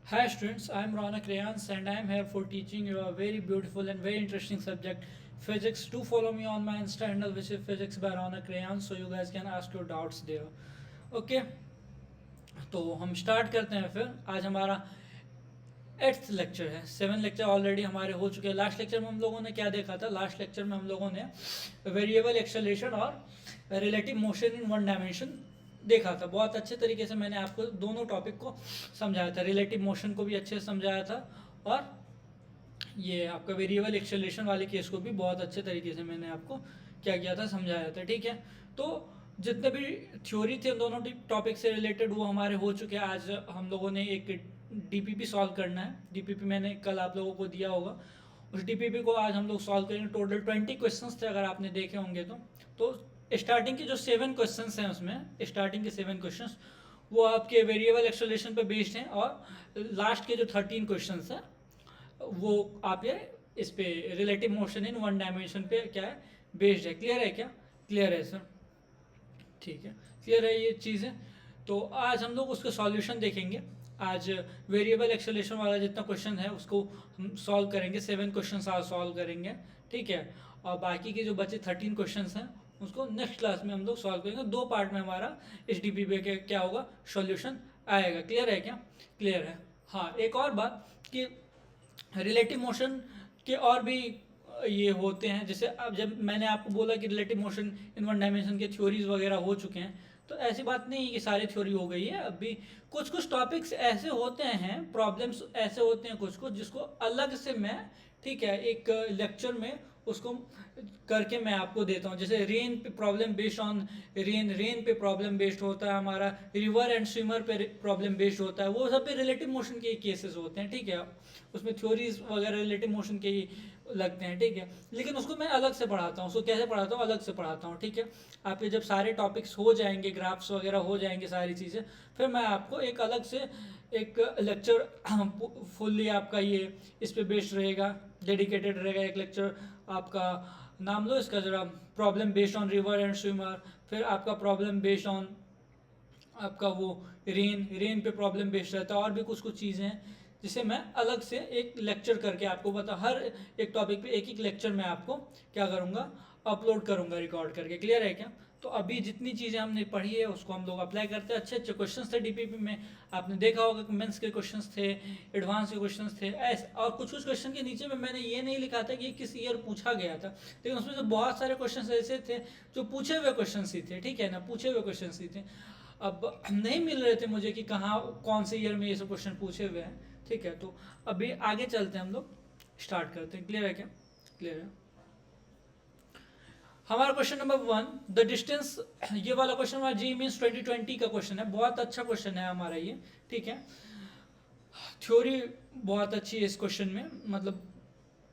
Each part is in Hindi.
Hi students, I am Ronak Rayans and I am here for teaching you a very beautiful and very interesting subject, physics. Do follow me on my Insta handle which is physics by Ronak Rayans so you guys can ask your doubts there. Okay, तो हम स्टार्ट करते हैं फिर। आज हमारा 8th लेक्चर है। 7 लेक्चर ऑलरेडी हमारे हो चुके हैं। लास्ट लेक्चर में हम लोगों ने क्या देखा था? लास्ट लेक्चर में हम लोगों ने वेरिएबल एक्सेलरेशन और relative motion in one dimension देखा था। बहुत अच्छे तरीके से मैंने आपको दोनों टॉपिक को समझाया था। रिलेटिव मोशन को भी अच्छे से समझाया था और ये आपका वेरिएबल एक्सेलरेशन वाले केस को भी बहुत अच्छे तरीके से मैंने आपको क्या किया था, समझाया था। ठीक है, तो जितने भी थ्योरी थे दोनों टॉपिक से रिलेटेड वो हमारे हो चुके हैं। आज हम लोगों ने एक डीपीपी सॉल्व करना है। डीपीपी मैंने कल आप लोगों को दिया होगा, उस डीपीपी को आज हम लोग सॉल्व करेंगे। टोटल 20 क्वेश्चंस थे अगर आपने देखे होंगे तो स्टार्टिंग के जो 7 क्वेश्चंस हैं उसमें स्टार्टिंग के 7 क्वेश्चंस वो आपके वेरिएबल एक्सेलरेशन पे बेस्ड हैं और लास्ट के जो 13 क्वेश्चंस हैं वो आप ये इस पे relative motion in one dimension पे क्या है, बेस्ड है। क्लियर है क्या? क्लियर है सर? ठीक है, क्लियर है ये चीज़ें। तो आज हम लोग उसका सॉल्यूशन देखेंगे। आज वेरिएबल एक्सेलरेशन वाला जितना क्वेश्चन है उसको हम सॉल्व करेंगे। 7 क्वेश्चन आज सॉल्व करेंगे। ठीक है, और बाकी के जो बचे 13 क्वेश्चन हैं उसको नेक्स्ट क्लास में हम लोग सॉल्व करेंगे। 2 पार्ट में हमारा इस डी पी के क्या होगा, सॉल्यूशन आएगा। क्लियर है क्या? क्लियर है। हाँ, एक और बात कि रिलेटिव मोशन के और भी ये होते हैं। जैसे अब जब मैंने आपको बोला कि relative motion in one dimension के थ्योरीज वगैरह हो चुके हैं, तो ऐसी बात नहीं है कि सारी थ्योरी हो गई है। अभी कुछ कुछ टॉपिक्स ऐसे होते हैं, प्रॉब्लम्स ऐसे होते हैं कुछ कुछ जिसको अलग से मैं, ठीक है, एक लेक्चर में उसको करके मैं आपको देता हूँ। जैसे रेन पे प्रॉब्लम बेस्ड ऑन रेन पे प्रॉब्लम बेस्ड होता है हमारा, रिवर एंड स्विमर पे प्रॉब्लम बेस्ड होता है, वो सब पे रिलेटिव मोशन के केसेस होते हैं। ठीक है, उसमें थ्योरीज वगैरह रिलेटिव मोशन के ही लगते हैं। ठीक है, लेकिन उसको मैं अलग से पढ़ाता हूँ। उसको कैसे पढ़ाता हूँ? अलग से पढ़ाता हूँ। ठीक है, आपके जब सारे टॉपिक्स हो जाएंगे, ग्राफ्स वगैरह हो जाएंगे, सारी चीज़ें, फिर मैं आपको एक अलग से एक लेक्चर फुल्ली आपका ये इस पे बेस्ड रहेगा, डेडिकेटेड रहेगा एक लेक्चर आपका। नाम लो इसका ज़रा, problem based on river and swimmer. फिर आपका प्रॉब्लम बेस्ड ऑन आपका वो रेन पे प्रॉब्लम बेस्ड रहता है। और भी कुछ कुछ चीज़ें हैं जिसे मैं अलग से एक लेक्चर करके आपको बता, हर एक टॉपिक पे एक एक लेक्चर मैं आपको क्या करूँगा, अपलोड करूँगा रिकॉर्ड करके। क्लियर है क्या? तो अभी जितनी चीज़ें हमने पढ़ी है उसको हम लोग अप्लाई करते हैं। अच्छे अच्छे क्वेश्चंस थे डीपीपी में, आपने देखा होगा कि मेंस के क्वेश्चंस थे, एडवांस के क्वेश्चंस थे ऐसे। और कुछ कुछ क्वेश्चन के नीचे में मैंने ये नहीं लिखा था कि ये किस ईयर पूछा गया था, लेकिन उसमें से बहुत सारे क्वेश्चन ऐसे थे जो पूछे हुए क्वेश्चन ही थे। ठीक है ना, पूछे हुए क्वेश्चन ही थे। अब नहीं मिल रहे थे मुझे कि कहाँ कौन से ईयर में ये सब क्वेश्चन पूछे हुए हैं। ठीक है, तो अभी आगे चलते हैं, हम लोग स्टार्ट करते हैं। क्लियर है क्या? क्लियर है। हमारा क्वेश्चन नंबर 1, द डिस्टेंस। ये वाला क्वेश्चन हमारा जी मीन्स 2020 का क्वेश्चन है। बहुत अच्छा क्वेश्चन है हमारा ये। ठीक है, थ्योरी बहुत अच्छी है इस क्वेश्चन में। मतलब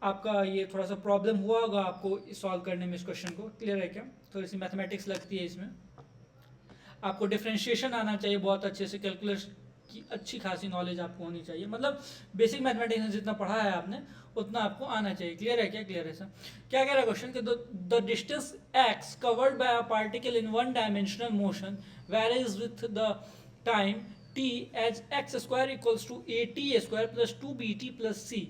आपका ये थोड़ा सा प्रॉब्लम हुआ होगा आपको सॉल्व करने में इस क्वेश्चन को। क्लियर है क्या? थोड़ी सी मैथमेटिक्स लगती है इसमें। आपको डिफ्रेंशिएशन आना चाहिए बहुत अच्छे से, कैलकुलस की अच्छी खासी नॉलेज आपको होनी चाहिए। मतलब बेसिक मैथमेटिक्स जितना पढ़ा है आपने उतना आपको आना चाहिए। क्लियर है क्या? क्लियर है सर? क्या कह रहा है क्वेश्चन कि the distance x covered by a particle in one dimensional motion varies with the time t as x square equals to at square plus 2bt plus c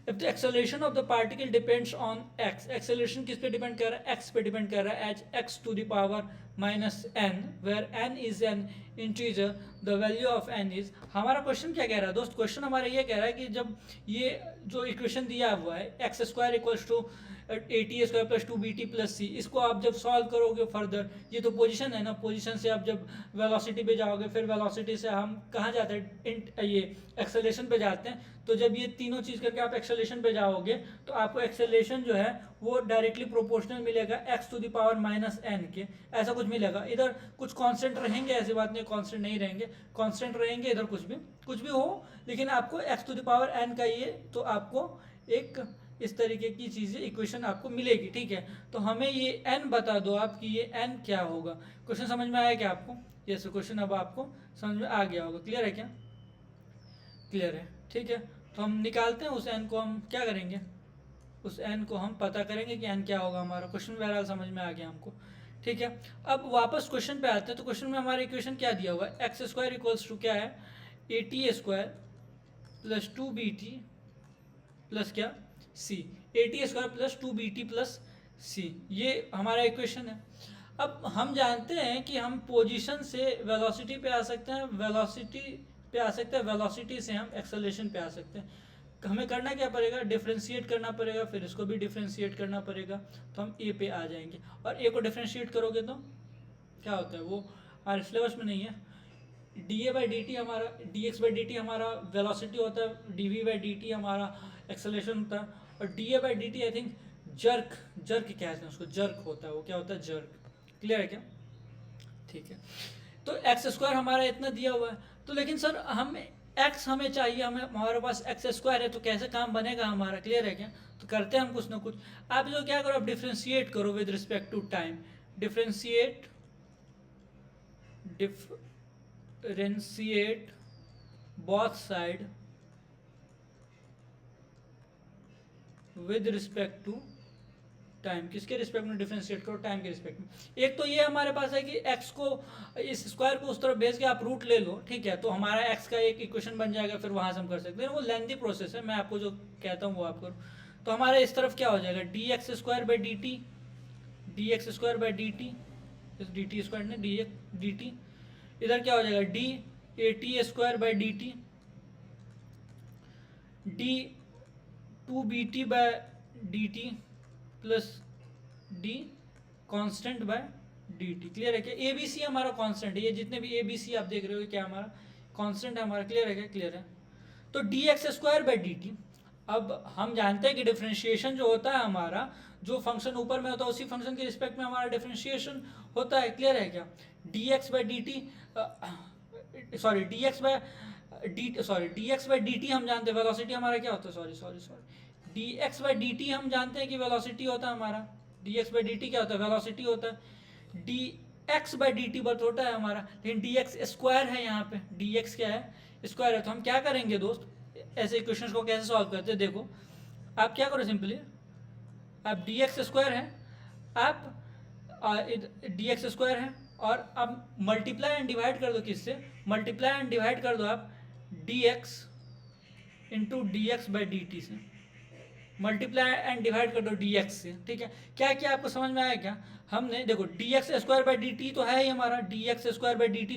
if the acceleration of the particle depends on x। acceleration किस पे डिपेंड कर रहा है? x पे डिपेंड कर रहा है, as x to the power minus n where n is an integer, the value of n is। हमारा क्वेश्चन क्या कह रहा है दोस्त? क्वेश्चन हमारा ये कह रहा है कि जब ये जो इक्वेशन दिया हुआ है x square equals to a T square plus 2bt plus c, इसको आप जब सॉल्व करोगे फर्दर, ये तो पोजीशन है ना, पोजीशन से आप जब वेलोसिटी पे जाओगे, फिर वेलोसिटी से हम कहाँ जाते हैं? ये एक्सेलरेशन पे जाते हैं। तो जब ये तीनों चीज़ करके आप एक्सेलरेशन पे जाओगे तो आपको एक्सेलरेशन जो है वो डायरेक्टली प्रोपोर्शनल मिलेगा x to the power minus n के, ऐसा कुछ मिलेगा। इधर कुछ कांस्टेंट रहेंगे, ऐसी बात नहीं कांस्टेंट नहीं रहेंगे, कांस्टेंट रहेंगे इधर कुछ भी हो, लेकिन आपको x to the power n का ये तो आपको एक इस तरीके की चीज़ें इक्वेशन आपको मिलेगी। ठीक है, तो हमें ये n बता दो आप कि ये n क्या होगा। क्वेश्चन समझ में आया क्या आपको? ये क्वेश्चन अब आपको समझ में आ गया होगा। क्लियर है क्या? क्लियर है। ठीक है, तो हम निकालते हैं उस n को। हम क्या करेंगे? उस n को हम पता करेंगे कि n क्या होगा हमारा। क्वेश्चन बहरहाल समझ में आ गया हमको। ठीक है, अब वापस क्वेश्चन पे आते हैं। तो क्वेश्चन में हमारा इक्वेशन क्या दिया हुआ है? एक्स स्क्वायर इक्वल्स टू क्या है? A T square plus 2bt plus क्या सी, AT² प्लस 2bt प्लस सी, ये हमारा इक्वेशन है। अब हम जानते हैं कि हम पोजीशन से वेलोसिटी पे आ सकते हैं, वेलोसिटी पे आ सकते हैं, वेलोसिटी से हम एक्सेलरेशन पे आ सकते हैं। हमें करना क्या पड़ेगा, डिफ्रेंशिएट करना पड़ेगा, फिर इसको भी डिफ्रेंशिएट करना पड़ेगा, तो हम ए पे आ जाएंगे। और ए को डिफ्रेंशिएट करोगे तो क्या होता है, वो हमारे सिलेबस में नहीं है। dA/dt हमारा, dx/dt हमारा वेलोसिटी होता है, dv/dt हमारा एक्सेलरेशन होता है, और dA/dt आई थिंक जर्क कहते हैं उसको, जर्क होता है, वो क्या होता है, जर्क। क्लियर है क्या? ठीक है, तो x² हमारा इतना दिया हुआ है, तो लेकिन सर हम x हमें चाहिए, हमारे पास x² है, तो कैसे काम बनेगा हमारा? क्लियर है क्या? तो करते हैं हम कुछ ना कुछ। आप जो क्या करो, आप डिफ्रेंशिएट करो with respect to time, differentiate both side with respect to time. किसके रिस्पेक्ट में डिफरेंशिएट करो? टाइम के रिस्पेक्ट में। एक तो ये हमारे पास है कि x को, इस स्क्वायर को उस तरफ भेज के आप रूट ले लो, ठीक है, तो हमारा x का एक इक्वेशन बन जाएगा, फिर वहां से हम कर सकते हैं। वो लेंथी प्रोसेस है, मैं आपको जो कहता हूँ वो आप करो। तो हमारे इस तरफ क्या हो जाएगा, dx² dt, dt² ने dt, इधर क्या हो जाएगा, dAT² d2bt/dt plus d constant by dt। Clear है क्या? ABC हमारा कांस्टेंट है, ये जितने भी ABC आप देख रहे हो क्या हमारा कांस्टेंट है हमारा। क्लियर है क्या? क्लियर है। तो dx²/dt, अब हम जानते हैं कि डिफरेंशिएशन जो होता है हमारा, जो फंक्शन ऊपर में होता है उसी फंक्शन के रिस्पेक्ट में हमारा डिफरेंशिएशन होता है। क्लियर है क्या? dx/dt dx/dt हम जानते हैं वेलोसिटी हमारा क्या होता है, dx/dt हम जानते हैं कि वेलोसिटी होता है हमारा, dx/dt क्या होता है, वेलोसिटी होता है। dx/dt बहुत छोटा है हमारा, लेकिन dx² है यहाँ पे, dx क्या है, स्क्वायर है। तो हम क्या करेंगे दोस्त, ऐसे इक्वेशंस को कैसे सॉल्व करते हैं, देखो आप क्या करो, सिंपली आप dx² है, आप dx² है, और अब मल्टीप्लाई एंड डिवाइड कर दो, किससे, मल्टीप्लाई एंड डिवाइड कर दो आप dx इंटू dx/dt से, मल्टीप्लाई एंड डिवाइड कर दो dx से। ठीक है, क्या क्या आपको समझ में आया क्या? हमने देखो dx² तो है ही हमारा, dx²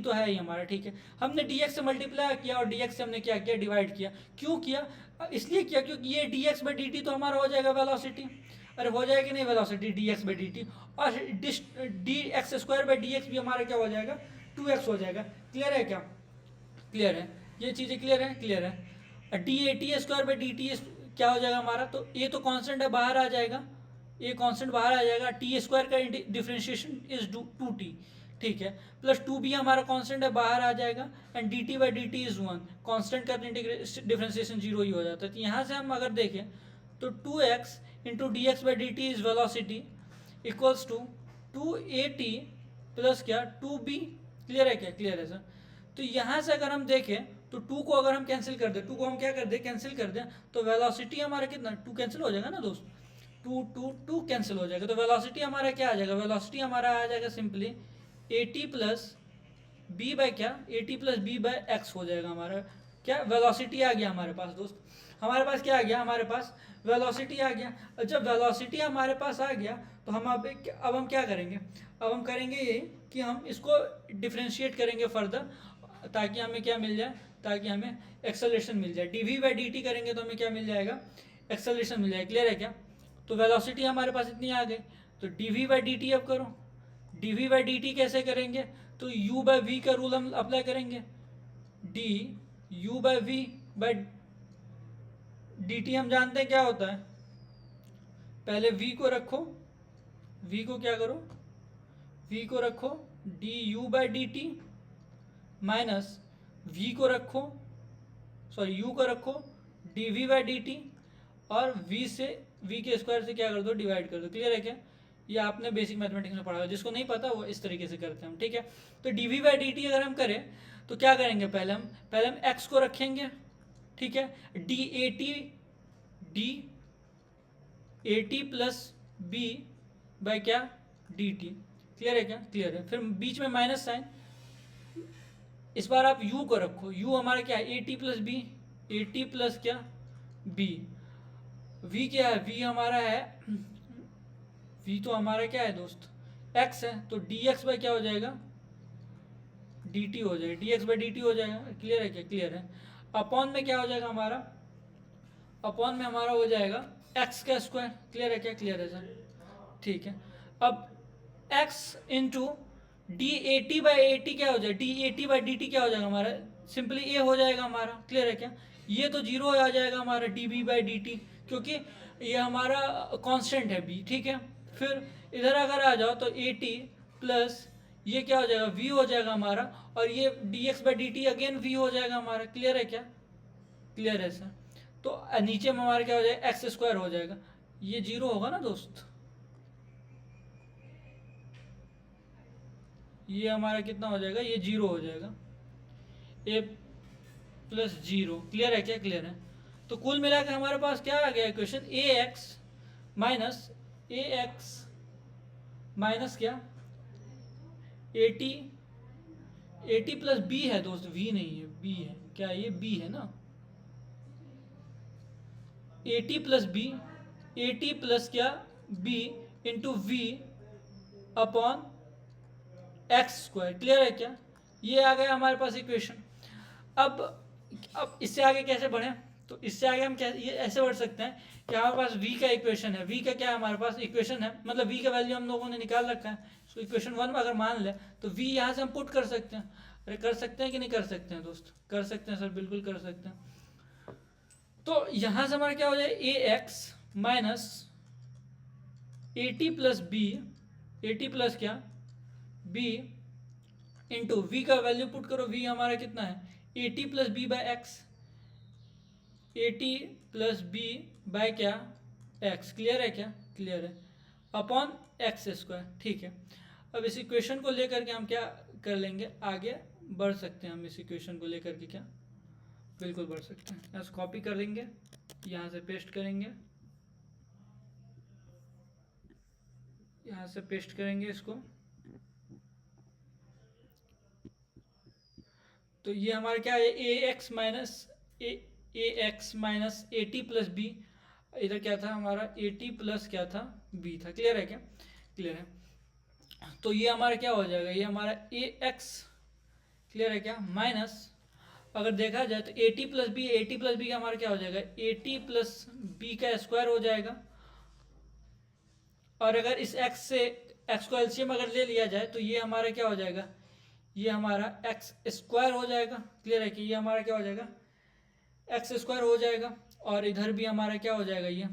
तो है ही हमारा, ठीक है। हमने dx से मल्टीप्लाई किया और dx से हमने क्या किया, डिवाइड किया। क्यों किया? इसलिए किया क्योंकि ये dx/dt तो हमारा हो जाएगा वेलोसिटी, अरे हो जाएगी नहीं वेलोसिटी dx/dt, और dx² भी हमारा क्या हो जाएगा, 2x हो जाएगा। क्लियर है क्या? क्लियर है, ये चीज़ें क्लियर है, क्लियर है। dAT² क्या हो जाएगा हमारा, तो ये तो कांस्टेंट है, बाहर आ जाएगा, ये कांस्टेंट बाहर आ जाएगा, t² का डिफरेंशिएशन इज 2t, ठीक है, प्लस 2b हमारा कांस्टेंट है, बाहर आ जाएगा, एंड dt/dt इज 1, कांस्टेंट का डिफरेंशिएशन 0 ही हो जाता है। तो यहाँ से हम अगर देखें तो 2x into dx/dt is velocity equals to 2AT plus क्या 2b। क्लियर है क्या? क्लियर है सर। तो यहाँ से अगर हम देखें तो 2 को अगर हम कैंसिल कर दें, 2 को हम क्या कर दें, कैंसिल कर दें, तो वेलोसिटी हमारा कितना, 2 कैंसिल हो जाएगा ना दोस्त, 2 कैंसिल हो जाएगा, तो वेलोसिटी हमारा क्या आ जाएगा, वेलोसिटी हमारा आ जाएगा simply AT plus b by क्या, AT plus b by x हो जाएगा हमारा। क्या वेलोसिटी आ गया हमारे पास दोस्त, हमारे पास क्या आ गया, हमारे पास वेलोसिटी आ गया। और जब वेलोसिटी हमारे पास आ गया तो हम अब हम क्या करेंगे, अब हम करेंगे ये कि हम इसको डिफ्रेंशिएट करेंगे फर्दर, ताकि हमें क्या मिल जाए, ताकि हमें एक्सेलरेशन मिल जाए। dv/dt करेंगे तो हमें क्या मिल जाएगा, एक्सेलरेशन मिल जाएगा। क्लियर है क्या? तो वेलोसिटी हमारे पास इतनी आ गई, तो dv/dt अब करो, dv/dt कैसे करेंगे, तो u/v का रूल हम अप्लाई करेंगे, du/v/dt हम जानते हैं क्या होता है, पहले v को रखो, v को क्या करो, v को रखो du/dt माइनस v को रखो, सॉरी u को रखो dv/dt, और v के स्क्वायर से क्या कर दो, डिवाइड कर दो। क्लियर है क्या? ये आपने बेसिक मैथमेटिक्स में पढ़ा है, जिसको नहीं पता वो इस तरीके से करते हैं हम, ठीक है। तो dv/dt अगर हम करें तो क्या करेंगे, पहले हम x को रखेंगे, ठीक है, dAT प्लस b बाय क्या dt। क्लियर है क्या? क्लियर है। फिर बीच में माइनस साइन, इस बार आप u को रखो, u हमारा क्या है, AT plus b A t plus क्या बी, वी क्या है, वी हमारा है, वी तो हमारा क्या है दोस्त एक्स है, तो डी एक्स बाई क्या हो जाएगा डी टी हो जाएगा, D x by d T हो जाएगा। क्लियर है क्या, क्लियर है। अपॉन में क्या हो जाएगा हमारा, अपॉन में हमारा हो जाएगा एक्स का स्क्वायर। क्लियर है क्या, क्लियर है सर, ठीक है। अब x into D A T by A T क्या हो जाएगा, D A T by d t क्या हो जाएगा हमारा, सिंपली ए हो जाएगा हमारा। क्लियर है क्या, ये तो जीरो आ जाएगा हमारा d b by d t, क्योंकि ये हमारा कांस्टेंट है बी, ठीक है। फिर इधर अगर आ जाओ तो ए टी प्लस ये क्या हो जाएगा वी हो जाएगा हमारा, और ये d x by d t again v हो जाएगा हमारा। क्लियर है क्या, क्लियर है सर। तो नीचे में हमारा क्या हो जाएगा एक्स स्क्वायर हो जाएगा, ये जीरो होगा ना दोस्त, ये हमारा कितना हो जाएगा, ये जीरो हो जाएगा, ए प्लस जीरो। क्लियर है क्या, क्लियर है। तो कुल मिलाकर हमारे पास क्या आ गया इक्वेशन, ए एक्स माइनस क्या ए टी प्लस बी है दोस्त, वी नहीं है बी है, क्या ये बी है ना, a t plus B, a t plus क्या b into v upon x square. Clear है क्या, ये आ गया हमारे पास इक्वेशन। अब इससे आगे कैसे बढ़े, तो इससे आगे हम कैसे ये ऐसे बढ़ सकते हैं कि हमारे पास v का इक्वेशन है, v का क्या है हमारे पास इक्वेशन है, मतलब v का वैल्यू हम लोगों ने निकाल रखा है, तो इक्वेशन 1 में अगर मान ले तो v यहाँ से हम पुट कर सकते हैं। अरे कर सकते हैं कि नहीं कर सकते हैं दोस्त, कर सकते हैं सर, बिल्कुल कर सकते हैं। तो यहाँ से हमारा क्या हो जाए a x minus a t plus B, a t plus क्या बी इंटू वी का वैल्यू पुट करो, वी हमारा कितना है ए t plus b by x, a t plus b by क्या एक्स। क्लियर है क्या, क्लियर है, अपॉन एक्स स्क्वायर। ठीक है, अब इस इक्वेशन को लेकर के हम क्या कर लेंगे, आगे बढ़ सकते हैं हम इस इक्वेशन को लेकर के, क्या बिल्कुल बढ़ सकते हैं। ऐसे कॉपी कर लेंगे, यहाँ से पेस्ट करेंगे, यहाँ से पेस्ट करेंगे इसको, तो ये हमारा क्या है a x minus a t plus b, इधर क्या था हमारा ए टी प्लस क्या था बी था। क्लियर है क्या, क्लियर है। तो ये हमारा क्या हो जाएगा, ये हमारा ए एक्स, क्लियर है क्या, माइनस अगर देखा जाए तो ए टी प्लस बी का हमारा क्या हो जाएगा ए टी प्लस बी का स्क्वायर हो जाएगा, और अगर इस एक्स से एक्स को एलसीएम अगर ले लिया जाए तो ये हमारा क्या हो जाएगा, ये हमारा एक्स स्क्वायर हो जाएगा। क्लियर है कि ये हमारा क्या हो जाएगा एक्स स्क्वायर हो जाएगा, और इधर भी हमारा क्या हो जाएगा, ये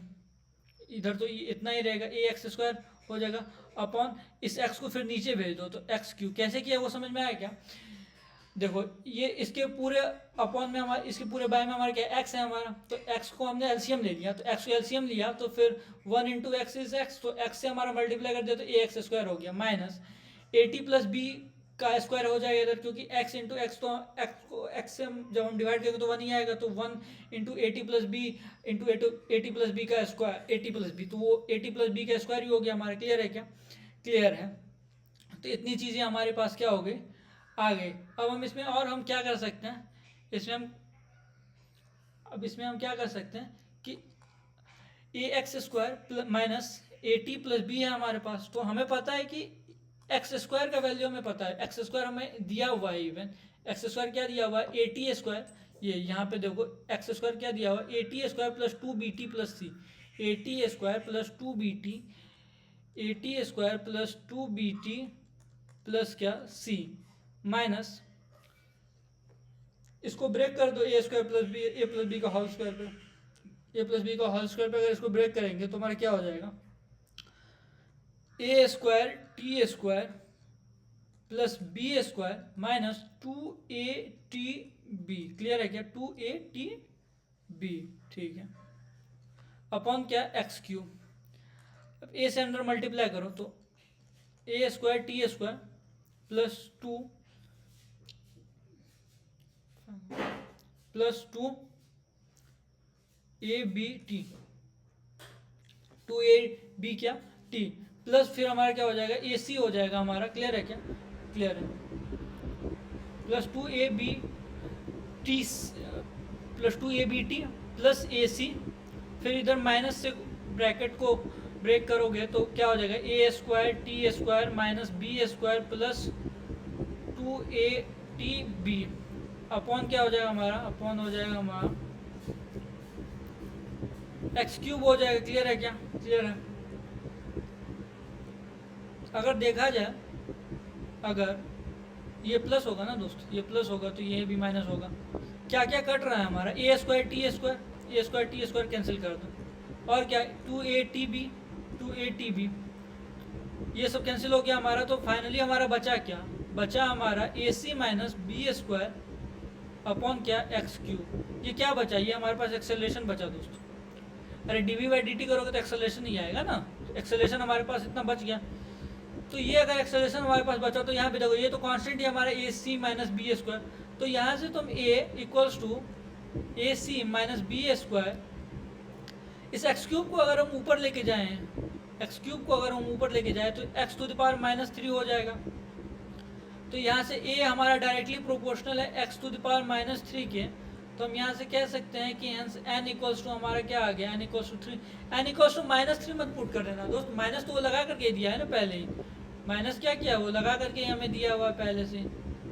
इधर तो ये इतना ही रहेगा ए एक्स स्क्वायर हो जाएगा, अपॉन इस एक्स को फिर नीचे भेज दो तो एक्स क्यू। कैसे किया वो समझ में आया क्या, देखो ये इसके पूरे अपॉन में हमारे इसके पूरे बाय में हमारा क्या एक्स है हमारा, तो एक्स को हमने एलसीएम ले लिया, तो एक्स को एलसीएम लिया तो फिर 1 इंटू एक्स इज एक्स, तो एक्स से हमारा मल्टीप्लाई कर दिया तो ए एक्स स्क्वायर हो गया, minus a t plus B का स्क्वायर हो जाएगा इधर, क्योंकि x इंटू एक्स, तो एक्स को एक्स से जब हम डिवाइड करेंगे तो 1 ही आएगा, तो 1 into a t plus b into a t plus B का square, a t plus b, तो वो ए टी प्लस बी का स्क्वायर ही हो गया हमारा। क्लियर है क्या, क्लियर है। तो इतनी चीज़ें हमारे पास क्या हो गई, आ गई। अब हम इसमें और हम क्या कर सकते हैं, इसमें हम क्या कर सकते हैं कि a x square minus a t plus b है हमारे पास, तो हमें पता है कि एक्स स्क्वायर का वैल्यू हमें पता है, एक्स स्क्वायर हमें दिया हुआ है, इवन एक्स स्क्वायर क्या दिया हुआ है ए टी स्क्वायर, ये यहाँ पे देखो एक्स स्क्वायर क्या दिया हुआ है A T square plus 2bt plus सी, A T square plus 2bt, A T square plus 2bt plus क्या सी, माइनस इसको ब्रेक कर दो A square plus B, A plus B का होल स्क्वायर पे, ए प्लस बी का होल स्क्वायर पे अगर इसको ब्रेक करेंगे तो हमारा क्या हो जाएगा a square t square plus b square minus 2a_t b। Clear है क्या, 2a_t b, ठीक है, अपॉन क्या एक्स क्यूब। अब ए से अंदर मल्टीप्लाई करो तो a square t square plus 2 a b t, 2ab क्या टी, प्लस फिर हमारा क्या हो जाएगा ए सी हो जाएगा हमारा। क्लियर है क्या, क्लियर है, plus 2ab T plus 2ABT plus AC, फिर इधर माइनस से ब्रैकेट को ब्रेक करोगे तो क्या हो जाएगा A² T² minus B² plus 2ATB upon क्या हो जाएगा हमारा, अपॉन हो जाएगा हमारा x³ हो जाएगा। क्लियर है क्या, क्लियर है। अगर देखा जाए, अगर ये प्लस होगा ना दोस्त, ये प्लस होगा तो ये भी माइनस होगा। क्या क्या कट रहा है हमारा, A² T² कैंसिल कर दो, और क्या 2ATB ये सब कैंसिल हो गया हमारा। तो फाइनली हमारा बचा क्या, बचा हमारा AC माइनस B² अपॉन क्या x³। ये क्या बचा, ये हमारे पास एक्सेलरेशन बचा दोस्तों। अरे dv/dt करोगे तो एक्सेलरेशन ही आएगा ना, एक्सेलरेशन हमारे पास इतना बच गया। तो ये अगर एक्सेलरेशन हमारे पास बचा तो यहाँ पे देखो ये तो कांस्टेंट ही हमारा AC माइनस B², तो यहाँ से तुम A equals to AC minus B², इस x³ को अगर हम ऊपर लेके जाएं, x³ को अगर हम ऊपर लेके जाएं तो x⁻³ हो जाएगा। तो यहाँ से A हमारा डायरेक्टली प्रोपोर्शनल है x⁻³ के, तो हम यहाँ से कह सकते हैं कि n इक्वल्स टू हमारा क्या आ गया, n equals to 3। n equals to -3 मत पुट कर देना दोस्त, माइनस तो वो लगा करके दिया है ना पहले ही, माइनस क्या किया वो लगा करके हमें दिया हुआ है पहले से।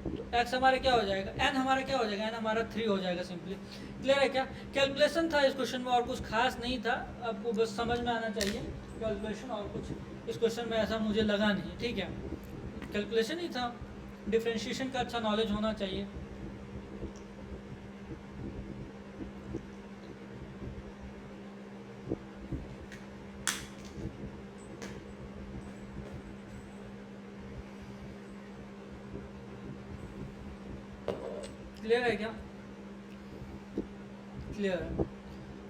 तो x हमारा क्या हो जाएगा, n हमारा क्या हो जाएगा, n हमारा 3 हो जाएगा सिंपली। क्लियर है क्या, कैलकुलेशन था इस क्वेश्चन में और कुछ खास नहीं था, आपको बस समझ में आना चाहिए कैलकुलेशन, और कुछ इस क्वेश्चन में ऐसा मुझे लगा नहीं। ठीक है, कैलकुलेशन ही था, डिफ्रेंशिएशन का अच्छा नॉलेज होना चाहिए। क्लियर है क्या, क्लियर है।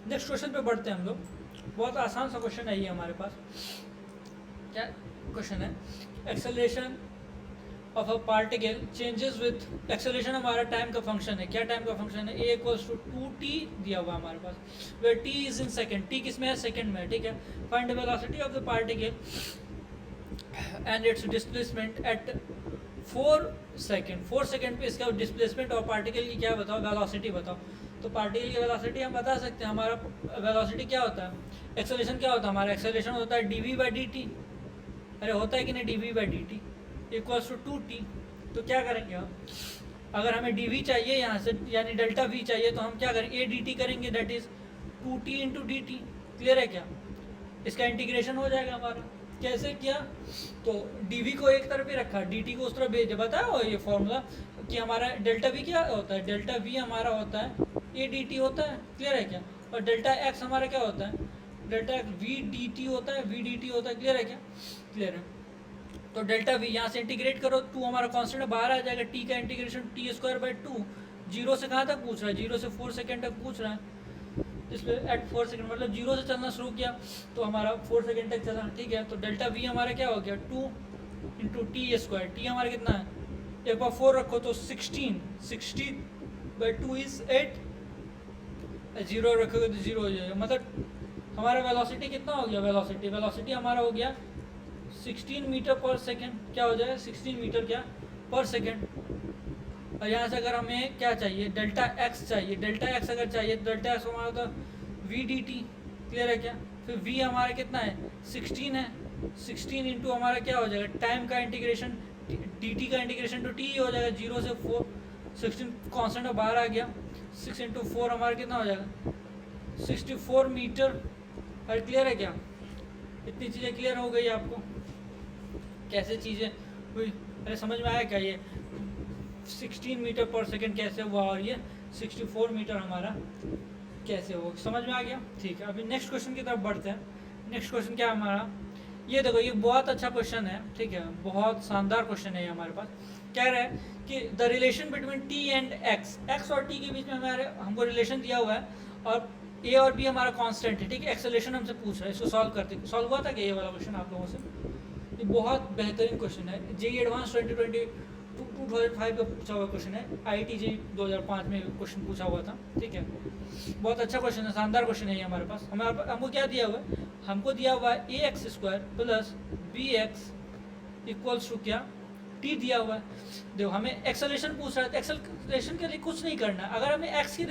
नेक्स्ट क्वेश्चन पे बढ़ते हैं हम लोग, बहुत आसान सा क्वेश्चन है ये हमारे पास। क्या क्वेश्चन है, acceleration of a particle changes with, acceleration हमारा टाइम का फंक्शन है। क्या टाइम का फंक्शन है, a इक्वल्स टू 2t दिया हुआ हमारे पास, where t is in second, t किस में है, सेकंड में। ठीक है, find the velocity of the particle and its displacement at 4 second. 4 second पे इसका डिस्प्लेसमेंट और पार्टिकल की क्या बताओ, वेलोसिटी बताओ। तो पार्टिकल की वेलोसिटी हम बता सकते हैं, हमारा वेलोसिटी क्या होता है, एक्सेलरेशन क्या होता है हमारा, एक्सेलरेशन होता है dv/dt। अरे होता है कि नहीं, dv/dt इक्वल्स टू 2t। तो क्या करेंगे हम, अगर हमें dv चाहिए यहाँ से, यानी डेल्टा v चाहिए, तो हम क्या करेंगे, a/dt करेंगे, that is 2t × dt। Clear है क्या, इसका इंटीग्रेशन हो जाएगा हमारा। कैसे किया, तो dv को एक तरफ ही रखा, dt को उस तरफ भेज, बताया ये फॉर्मूला कि हमारा डेल्टा v क्या होता है, डेल्टा v हमारा होता है a/dt होता है। क्लियर है क्या, और डेल्टा x हमारा क्या होता है, डेल्टा x v/dt होता है, v/dt होता है। क्लियर है क्या, क्लियर है। तो डेल्टा v यहाँ से इंटीग्रेट करो, 2 हमारा कांस्टेंट बाहर आ जाएगा, t का इंटीग्रेशन t²/2, 0 से कहाँ तक पूछ रहा है, 0 से 4 सेकेंड तक पूछ रहा है। इसलिए एट 4 सेकेंड मतलब 0 से चलना शुरू किया तो हमारा 4 सेकेंड तक चला। ठीक है, तो डेल्टा v हमारा क्या हो गया, 2 × t², t हमारा कितना है, एक बार 4 रखो तो 16/2 इज 8, 0 रखोगे तो 0 हो जाएगा। मतलब हमारा वेलोसिटी कितना हो गया, वेलोसिटी हमारा हो गया 16 मीटर पर सेकेंड। क्या हो जाएगा, 16 मीटर क्या पर सेकेंड। और यहाँ से अगर हमें क्या चाहिए, डेल्टा x चाहिए, डेल्टा x अगर चाहिए तो डेल्टा x हमारा होता v/dt। क्लियर है क्या, फिर v हमारा कितना है, 16 है, 16 इंटू हमारा क्या हो जाएगा, टाइम का इंटीग्रेशन dt का इंटीग्रेशन तो t ही हो जाएगा, 0 से 4, 16 कॉन्स्टेंट बाहर आ गया, 6 × 4 हमारा कितना हो जाएगा, 64 मीटर। और क्लियर है क्या, इतनी चीज़ें क्लियर हो गई आपको, कैसे चीज़ें हुई, अरे समझ में आया क्या, ये 16 मीटर पर सेकेंड कैसे हुआ और ये 64 मीटर हमारा कैसे हुआ, समझ में आ गया। ठीक है, अभी नेक्स्ट क्वेश्चन की तरफ बढ़ते हैं। नेक्स्ट क्वेश्चन क्या है हमारा, ये देखो, ये बहुत अच्छा क्वेश्चन है। ठीक है, बहुत शानदार क्वेश्चन है ये हमारे पास। कह रहा है कि the relation between t and x, x और t के बीच में हमको रिलेशन दिया हुआ है और a और b हमारा कांस्टेंट है। ठीक है, एक्सेलरेशन हमसे पूछ रहा है, इसको सॉल्व करते, सॉल्व हुआ था कि ये वाला क्वेश्चन आप लोगों से, ये बहुत बेहतरीन क्वेश्चन है, जेईई एडवांस 2005 का पूछा हुआ क्वेश्चन है, IIT JEE 2005 में क्वेश्चन पूछा हुआ था। ठीक है, बहुत अच्छा क्वेश्चन है, शानदार क्वेश्चन है ये हमारे पास। हमको क्या दिया हुआ है, हमको दिया हुआ है ax² + bx इक्वल्स टू क्या टी दिया हुआ है। देखो हमें एक्सेलरेशन पूछ रहा है, तो एक्सेलरेशन के लिए कुछ नहीं करना। अगर हमें एक्स के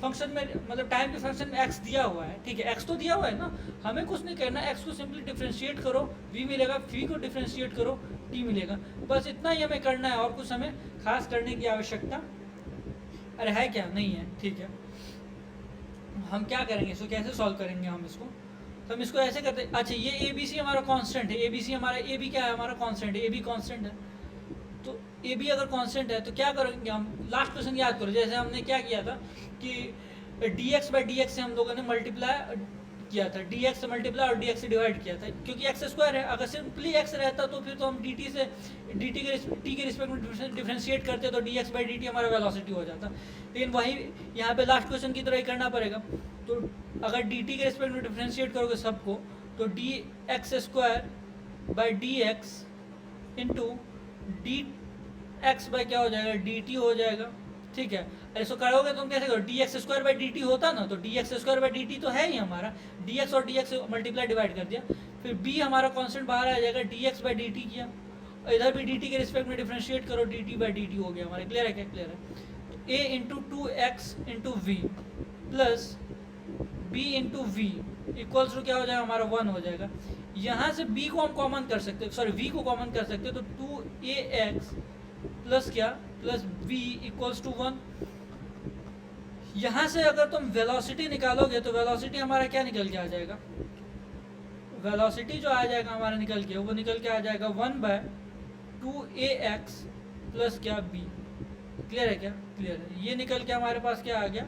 फंक्शन में, मतलब टाइम के फंक्शन में एक्स दिया हुआ है, ठीक है, एक्स तो दिया हुआ है ना, हमें कुछ नहीं करना, एक्स को सिंपली डिफ्रेंशिएट करो, वी मिलेगा, वी को डिफ्रेंशिएट करो, टी मिलेगा। बस इतना ही हमें करना है, और कुछ हमें खास करने की आवश्यकता अरे है क्या, नहीं है, ठीक है। हम क्या करेंगे, इसको कैसे सॉल्व करेंगे हम इसको, तो हम इसको ऐसे करते हैं। अच्छा, ये ए बी सी हमारा कांस्टेंट है, ए बी सी हमारा, ए बी क्या है हमारा, कांस्टेंट है, ए बी कांस्टेंट है। तो ए बी अगर कांस्टेंट है तो क्या करेंगे हम, लास्ट क्वेश्चन याद करो, जैसे हमने क्या किया था कि D x by D x से हम लोगों ने मल्टीप्लाई किया था, डी एक्स से मल्टीप्लाई और डी एक्स से डिवाइड किया था, क्योंकि एक्स स्क्वायर है। अगर सिंपली एक्स रहता तो फिर तो हम डी टी से डी टी के रिस्पेक्ट में डिफ्रेंशिएट करते तो D x by d t हमारा वेलोसिटी हो जाता। लेकिन वही यहाँ पे लास्ट क्वेश्चन की तरह ही करना पड़ेगा। तो अगर डी टी के रिस्पेक्ट में डिफ्रेंशिएट करोगे सबको, तो D x square by D x into d x by क्या हो जाएगा, डी टी हो जाएगा, ठीक है। ऐसा करोगे तुम कैसे करो, D x square by d T होता ना, तो D x square by d t तो है ही हमारा, डी एक्स और डी एक्स मल्टीप्लाई डिवाइड कर दिया, फिर बी हमारा कांस्टेंट बाहर आ जाएगा, D x by d T किया, और इधर भी डी टी के रिस्पेक्ट में डिफ्रेंशिएट करो, D T by d T हो गया हमारा। क्लियर है क्या, क्लियर है। ए into two x into v plus b into v equals to क्या हो जाएगा हमारा, 1 हो जाएगा। यहाँ से b को हम कॉमन कर सकते हैं, सॉरी v को कॉमन कर सकते हैं, तो 2ax प्लस क्या, प्लस b इक्वल्स टू 1। यहाँ से अगर तुम वेलोसिटी निकालोगे तो वेलोसिटी हमारा क्या निकल के आ जाएगा, वेलोसिटी जो आ जाएगा हमारा निकल के, वो निकल के आ जाएगा 1/2ax प्लस क्या b। क्लियर है क्या, क्लियर है। ये निकल के हमारे पास क्या आ गया,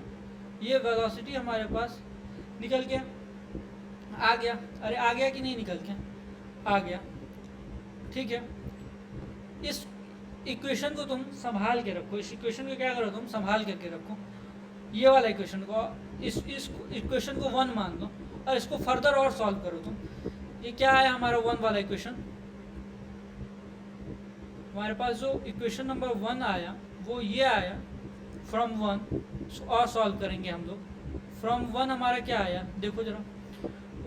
ये वेलोसिटी हमारे पास निकल के आ गया। अरे आ गया कि नहीं, निकल के आ गया, ठीक है। इस इक्वेशन को तुम संभाल के रखो, इस इक्वेशन को क्या करो तुम संभाल करके रखो, ये वाला इक्वेशन को, इस इक्वेशन को 1 मान लो, और इसको फर्दर और सॉल्व करो तुम। ये क्या है हमारा 1 वाला इक्वेशन, हमारे पास जो इक्वेशन नंबर 1 आया वो ये आया फ्रॉम 1, और सॉल्व करेंगे हम लोग। फ्रॉम 1 हमारा क्या आया, देखो जरा,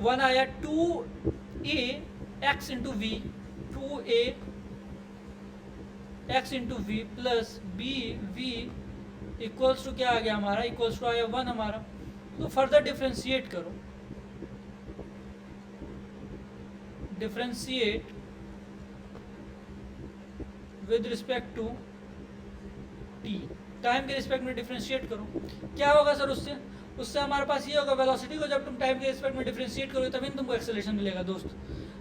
1 आया 2a x into v, 2a x into v plus b v equals to क्या आ गया हमारा, इक्वल्स टू आया 1 हमारा। तो फर्दर डिफ्रेंशिएट करो, differentiate with respect to t, time के रिस्पेक्ट में डिफ्रेंशिएट करो। क्या होगा सर उससे, उससे हमारे पास ये होगा, वेलोसिटी को जब तुम टाइम के रिस्पेक्ट में डिफरेंशिएट करोगे तभी तुमको एक्सेलरेशन मिलेगा दोस्त।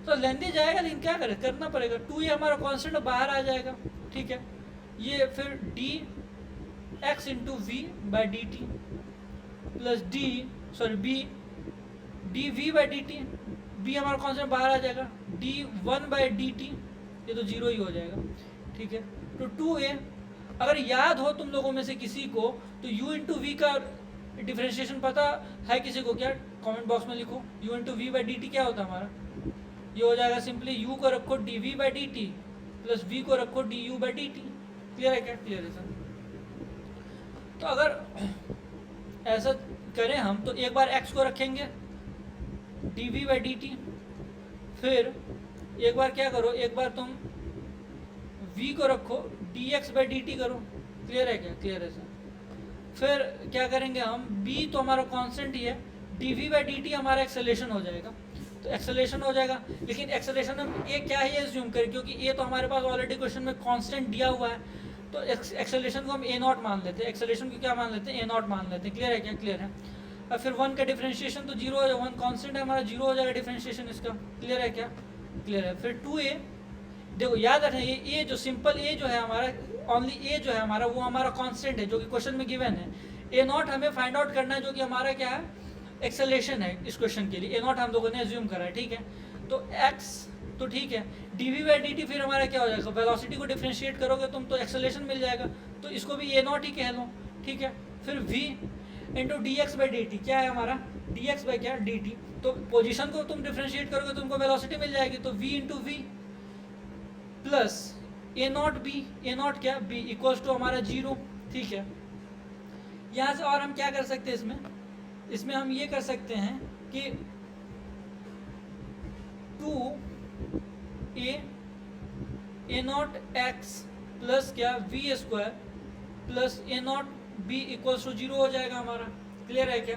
तो लेंदी जाएगा, लेकिन क्या करें, करना पड़ेगा। 2 ये हमारा कांस्टेंट बाहर आ जाएगा, ठीक है। ये फिर d x into v by d t plus b d v by d t, b हमारा कांस्टेंट बाहर आ जाएगा, डी 1 बाई डी टी, ये तो 0 ही हो जाएगा, ठीक है। तो 2a, अगर याद हो तुम लोगों में से किसी को तो u इंटू वी का डिफरेंशिएशन पता है किसी को क्या, कमेंट बॉक्स में लिखो। u into v by d t क्या होता है हमारा, ये हो जाएगा सिंपली u को रखो d v by d t plus v को रखो d u by d t. Clear है क्या, क्लियर है सर। तो अगर ऐसा करें हम तो एक बार x को रखेंगे d v by d t, फिर एक बार क्या करो, एक बार तुम v को रखो D x by d T करो। क्लियर है क्या, क्लियर है सर। फिर क्या करेंगे हम, b तो हमारा कांस्टेंट ही है, d v by d t हमारा एक्सेलरेशन हो जाएगा, तो एक्सेलरेशन हो जाएगा। लेकिन एक्सेलरेशन हम ए क्या ही एज्यूम करें, क्योंकि ए तो हमारे पास ऑलरेडी क्वेश्चन में कांस्टेंट दिया हुआ है, तो एक्सेलरेशन को हम ए नॉट मान लेते हैं, एक्सेलरेशन को क्या मान लेते हैं, ए नॉट मान लेते हैं। क्लियर है क्या, क्लियर है। और फिर 1 का डिफरेंशिएशन तो 0 हो जाएगा, 1 कांस्टेंट है हमारा, 0 हो जाएगा डिफरेंशिएशन इसका। क्लियर है क्या, क्लियर है। फिर 2a, देखो याद रखें ये ए जो सिंपल ए जो है हमारा, ओनली ए जो है हमारा वो हमारा कांस्टेंट है जो कि क्वेश्चन में गिवन है। ए नॉट हमें फाइंड आउट करना है जो कि हमारा क्या है, एक्सेलरेशन है इस क्वेश्चन के लिए। ए नॉट हम लोगों ने एज्यूम करा है, ठीक है। तो एक्स तो ठीक है, d v by d t फिर हमारा क्या हो जाएगा, वेलोसिटी को डिफरेंशिएट करोगे तुम तो एक्सेलरेशन मिल जाएगा, तो इसको भी ए नॉट ही कह लो, ठीक है। फिर v into d x by d t क्या है हमारा, डी एक्स बाई क्या डी टी, तो पोजिशन को तुम डिफरेंशिएट करोगे तुमको वेलोसिटी मिल जाएगी, तो v into v plus a not b, a not क्या बी इक्वल्स टू हमारा 0, ठीक है। यहाँ से और हम क्या कर सकते हैं इसमें हम ये कर सकते हैं कि 2a a not x plus क्या v square plus a not b equals to 0 हो जाएगा हमारा। क्लियर है क्या?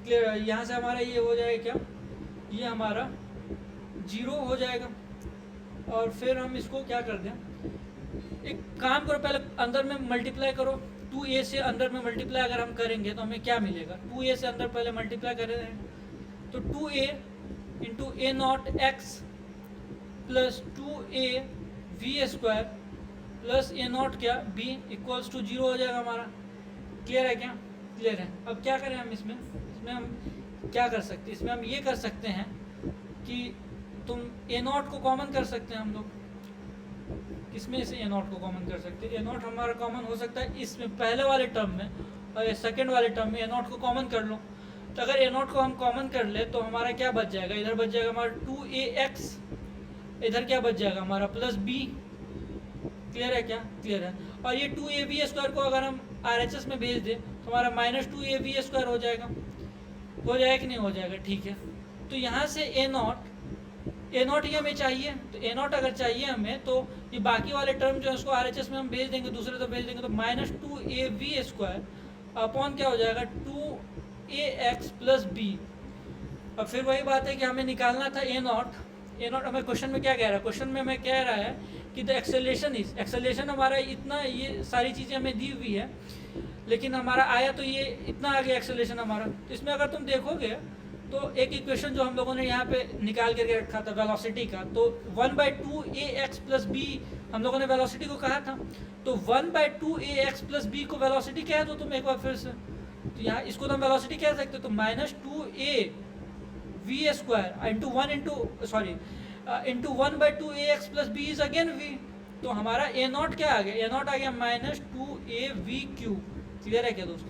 क्लियर है। यहाँ से हमारा ये हो जाएगा क्या, ये हमारा 0 हो जाएगा। और फिर हम इसको क्या कर दें, एक काम करो, पहले अंदर में मल्टीप्लाई करो। 2a से अंदर में मल्टीप्लाई अगर हम करेंगे तो हमें क्या मिलेगा, 2a से अंदर पहले मल्टीप्लाई करें तो 2a into a not x plus 2a v square plus a not क्या b इक्वल्स टू 0 हो जाएगा हमारा। क्लियर है क्या? क्लियर है। अब क्या करें हम इसमें हम क्या कर सकते हैं, इसमें हम ये कर सकते हैं कि तुम ए नॉट को कॉमन कर सकते हैं हम लोग। किसमें से ए नॉट को कॉमन कर सकते हैं, ए नॉट हमारा कॉमन हो सकता है इसमें पहले वाले टर्म में, और सेकंड वाले टर्म में ए नॉट को कॉमन कर लो। तो अगर ए नॉट को हम कॉमन कर ले तो हमारा क्या बच जाएगा, इधर बच जाएगा हमारा 2ax, इधर क्या बच जाएगा हमारा प्लस b। क्लियर है क्या? क्लियर है। और ये 2ab स्क्वायर को अगर हम RHS में भेज दें तो हमारा माइनस 2ab स्क्वायर हो जाएगा कि नहीं हो जाएगा? ठीक है। तो यहाँ से ए नॉट ही हमें चाहिए, तो ए नॉट अगर चाहिए हमें तो ये बाकी वाले टर्म जो है उसको RHS में हम भेज देंगे, दूसरे तो भेज देंगे, तो माइनस 2ab स्क्वायर अपॉन क्या हो जाएगा 2ax प्लस b। अब फिर वही बात है कि हमें निकालना था ए नॉट हमें क्वेश्चन में क्या कह रहा है, क्वेश्चन में हमें कह रहा है कि द एक्सेलेरेशन हमारा इतना, ये सारी चीज़ें हमें दी हुई है, लेकिन हमारा आया तो ये इतना आ गया एक्सेलेरेशन हमारा। तो इसमें अगर तुम देखोगे तो एक इक्वेशन जो हम लोगों ने यहाँ पे निकाल करके रखा था वेलोसिटी का, तो 1/2ax प्लस b हम लोगों ने वेलोसिटी को कहा था, तो 1/2ax प्लस b को वेलोसिटी कह दो तुम एक बार फिर से। तो यहाँ इसको तो हम वेलोसिटी कह सकते हो, तो minus 2a v square into 1/2ax plus b is again v। तो हमारा ए नॉट क्या आ गया, ए नॉट आ गया माइनस 2a/v²। क्लियर है क्या दोस्तों?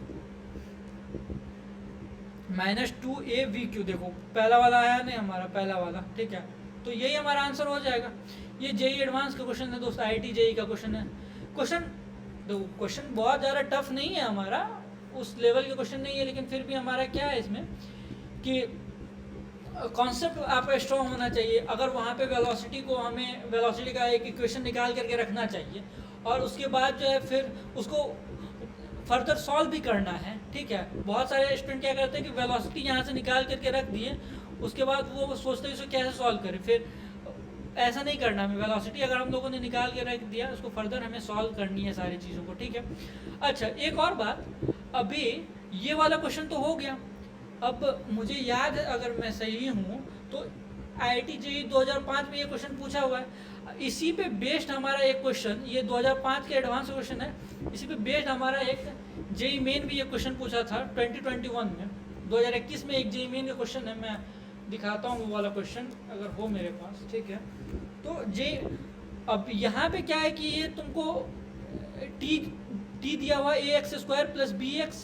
Minus 2a/v²। देखो पहला वाला आया नहीं हमारा, पहला वाला, ठीक है। तो यही हमारा आंसर हो जाएगा। ये जेई एडवांस का क्वेश्चन है दोस्तों, IIT जेई का क्वेश्चन है। क्वेश्चन बहुत ज़्यादा टफ नहीं है हमारा, उस लेवल के क्वेश्चन नहीं है, लेकिन फिर भी हमारा क्या है इसमें कि कॉन्सेप्ट आपका स्ट्रॉन्ग होना चाहिए। अगर वहाँ पे वेलोसिटी को, हमें वेलोसिटी का एक इक्वेशन निकाल करके रखना चाहिए, और उसके बाद जो है फिर उसको फर्दर सॉल्व भी करना है, ठीक है। बहुत सारे स्टूडेंट क्या करते हैं कि वेलोसिटी यहाँ से निकाल करके रख दिए, उसके बाद वो सोचते हैं इसको कैसे सॉल्व करें। फिर ऐसा नहीं करना हमें, वेलोसिटी अगर हम लोगों ने निकाल के रख दिया, उसको फर्दर हमें सॉल्व करनी है सारी चीज़ों को, ठीक है। अच्छा, एक और बात, अभी ये वाला क्वेश्चन तो हो गया। अब मुझे याद है, अगर मैं सही हूँ तो IIT जेई 2005 में ये क्वेश्चन पूछा हुआ है। इसी पे बेस्ड हमारा एक क्वेश्चन, ये 2005 के एडवांस क्वेश्चन है, इसी पे बेस्ड हमारा एक जेई मेन भी ये क्वेश्चन पूछा था 2021 में। 2021 में एक जेई मेन का क्वेश्चन है, मैं दिखाता हूँ वो वाला क्वेश्चन अगर हो मेरे पास, ठीक है। तो अब यहाँ पे क्या है कि ये तुमको टी दिया हुआ ax² प्लस bx,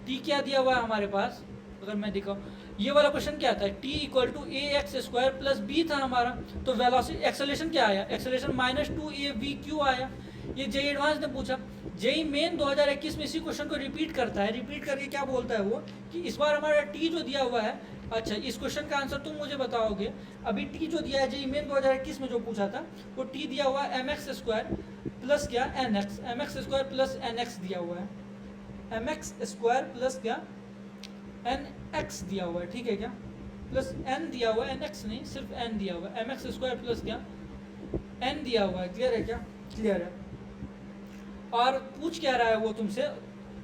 टी क्या दिया हुआ है हमारे पास, अगर मैं दिखाऊँ ये वाला क्वेश्चन क्या था, t equal to ax² plus b था हमारा। तो वेलोसिटी एक्सेलरेशन क्या आया, एक्सेलरेशन माइनस 2a/v² आया। ये जेई एडवांस ने पूछा। जेई मेन 2021 में इसी क्वेश्चन को रिपीट करता है, रिपीट करके क्या बोलता है वो कि इस बार हमारा टी जो दिया हुआ है, अच्छा इस क्वेश्चन का आंसर तुम मुझे बताओगे। अभी टी जो दिया है जेई मेन 2021 में जो पूछा था, वो टी दिया हुआ है mx² प्लस क्या nx, mx² प्लस nx दिया हुआ है, mx² प्लस क्या nx दिया हुआ है, ठीक है क्या, प्लस n दिया हुआ है, nx नहीं सिर्फ n दिया हुआ है, mx² प्लस क्या n दिया हुआ है। क्लियर है क्या? क्लियर है। और पूछ क्या रहा है वो तुमसे,